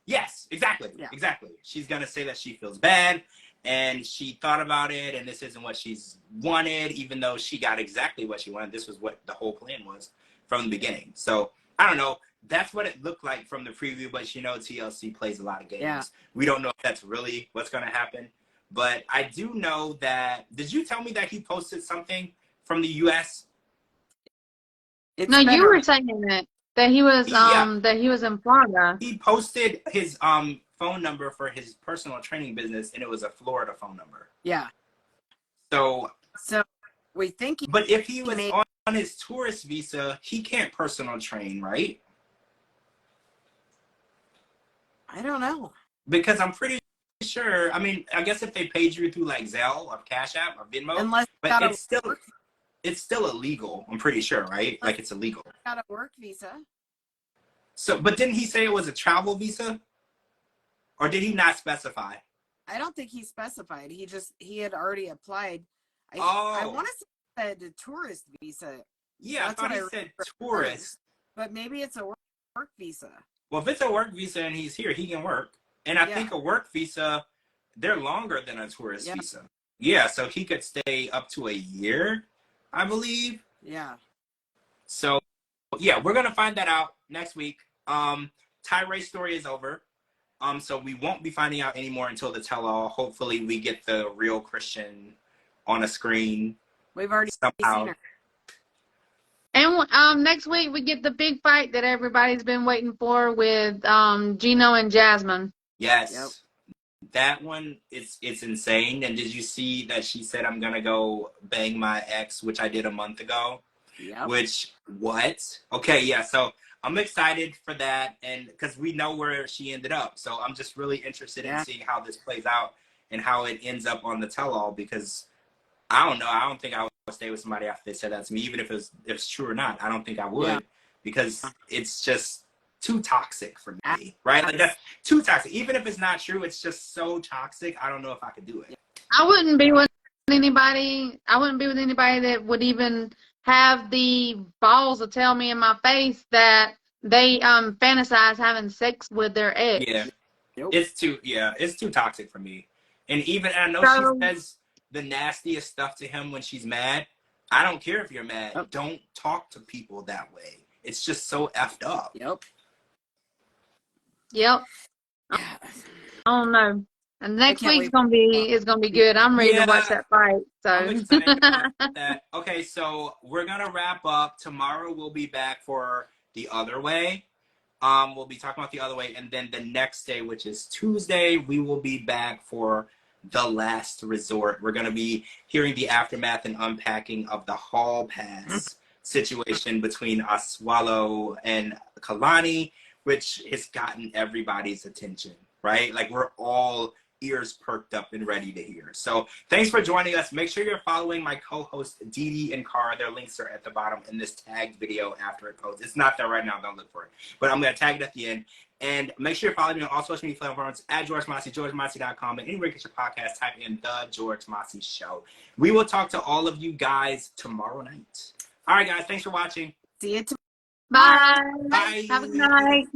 Yes, exactly. Yeah. Exactly. She's gonna say that she feels bad and she thought about it and this isn't what she's wanted, even though she got exactly what she wanted. This was what the whole plan was from the beginning. So I don't know. That's what it looked like from the preview, but you know, TLC plays a lot of games. Yeah. We don't know if that's really what's going to happen, but I do know that, did you tell me that he posted something from the US? No, you were saying that he was, that he was in Florida. He posted his, phone number for his personal training business, and it was a Florida phone number. Yeah. So we think. But if he was on his tourist visa, he can't personal train, right? I don't know. Because I'm pretty sure. I mean, I guess if they paid you through like Zelle or Cash App or Venmo, Unless but it's still illegal. I'm pretty sure, right? Like it's illegal. Got a work visa. So, but didn't he say it was a travel visa, or did he not specify? I don't think he specified. He had already applied. I Oh, want to say a tourist visa. yeah, That's I thought what he said tourist. But maybe it's a work visa. Well, if it's a work visa and he's here, he can work. And I think a work visa, they're longer than a tourist visa. Yeah, so he could stay up to a year, I believe. Yeah. So, yeah, we're going to find that out next week. Tyray's story is over. So we won't be finding out anymore until the tell-all. Hopefully we get the real Christian on a screen. We've already somehow seen her. And next week we get the big fight that everybody's been waiting for with Gino and Jasmine. Yes. Yep. That one, it's insane. And did you see that she said, I'm going to go bang my ex, which I did a month ago? Yep. Which, what? Okay, yeah, so I'm excited for that, and because we know where she ended up. So I'm just really interested in seeing how this plays out and how it ends up on the tell-all, because I don't know. I don't think I would stay with somebody after they said that to me, even if it's true or not. I don't think I would, because it's just too toxic for me, right? Like, that's too toxic. Even if it's not true, it's just so toxic. I don't know if I could do it. I wouldn't be with anybody. I wouldn't be with anybody that would even have the balls to tell me in my face that they fantasize having sex with their ex. Yeah. It's too toxic for me. And even, I know she says the nastiest stuff to him when she's mad. I don't care if you're mad. Don't talk to people that way. It's just so effed up. Yep. I don't know. And next week's gonna be good. I'm ready to watch that fight. So I'm excited about that. Okay, so we're gonna wrap up. Tomorrow we'll be back for The Other Way. We'll be talking about The Other Way, and then the next day, which is Tuesday, we will be back for The Last Resort. We're gonna be hearing the aftermath and unpacking of the hall pass situation between Aswalo and Kalani, which has gotten everybody's attention, right? Like, we're all ears perked up and ready to hear. So thanks for joining us. Make sure you're following my co-host DeeDee and Kara. Their links are at the bottom in this tagged video after it posts. It's not there right now. Don't look for it. But I'm going to tag it at the end. And make sure you're following me on all social media platforms at George Mossey, GeorgeMossey.com, and anywhere you get your podcast, type in The George Mossey Show. We will talk to all of you guys tomorrow night. All right, guys. Thanks for watching. See you tomorrow. Bye. Bye. Have a good night.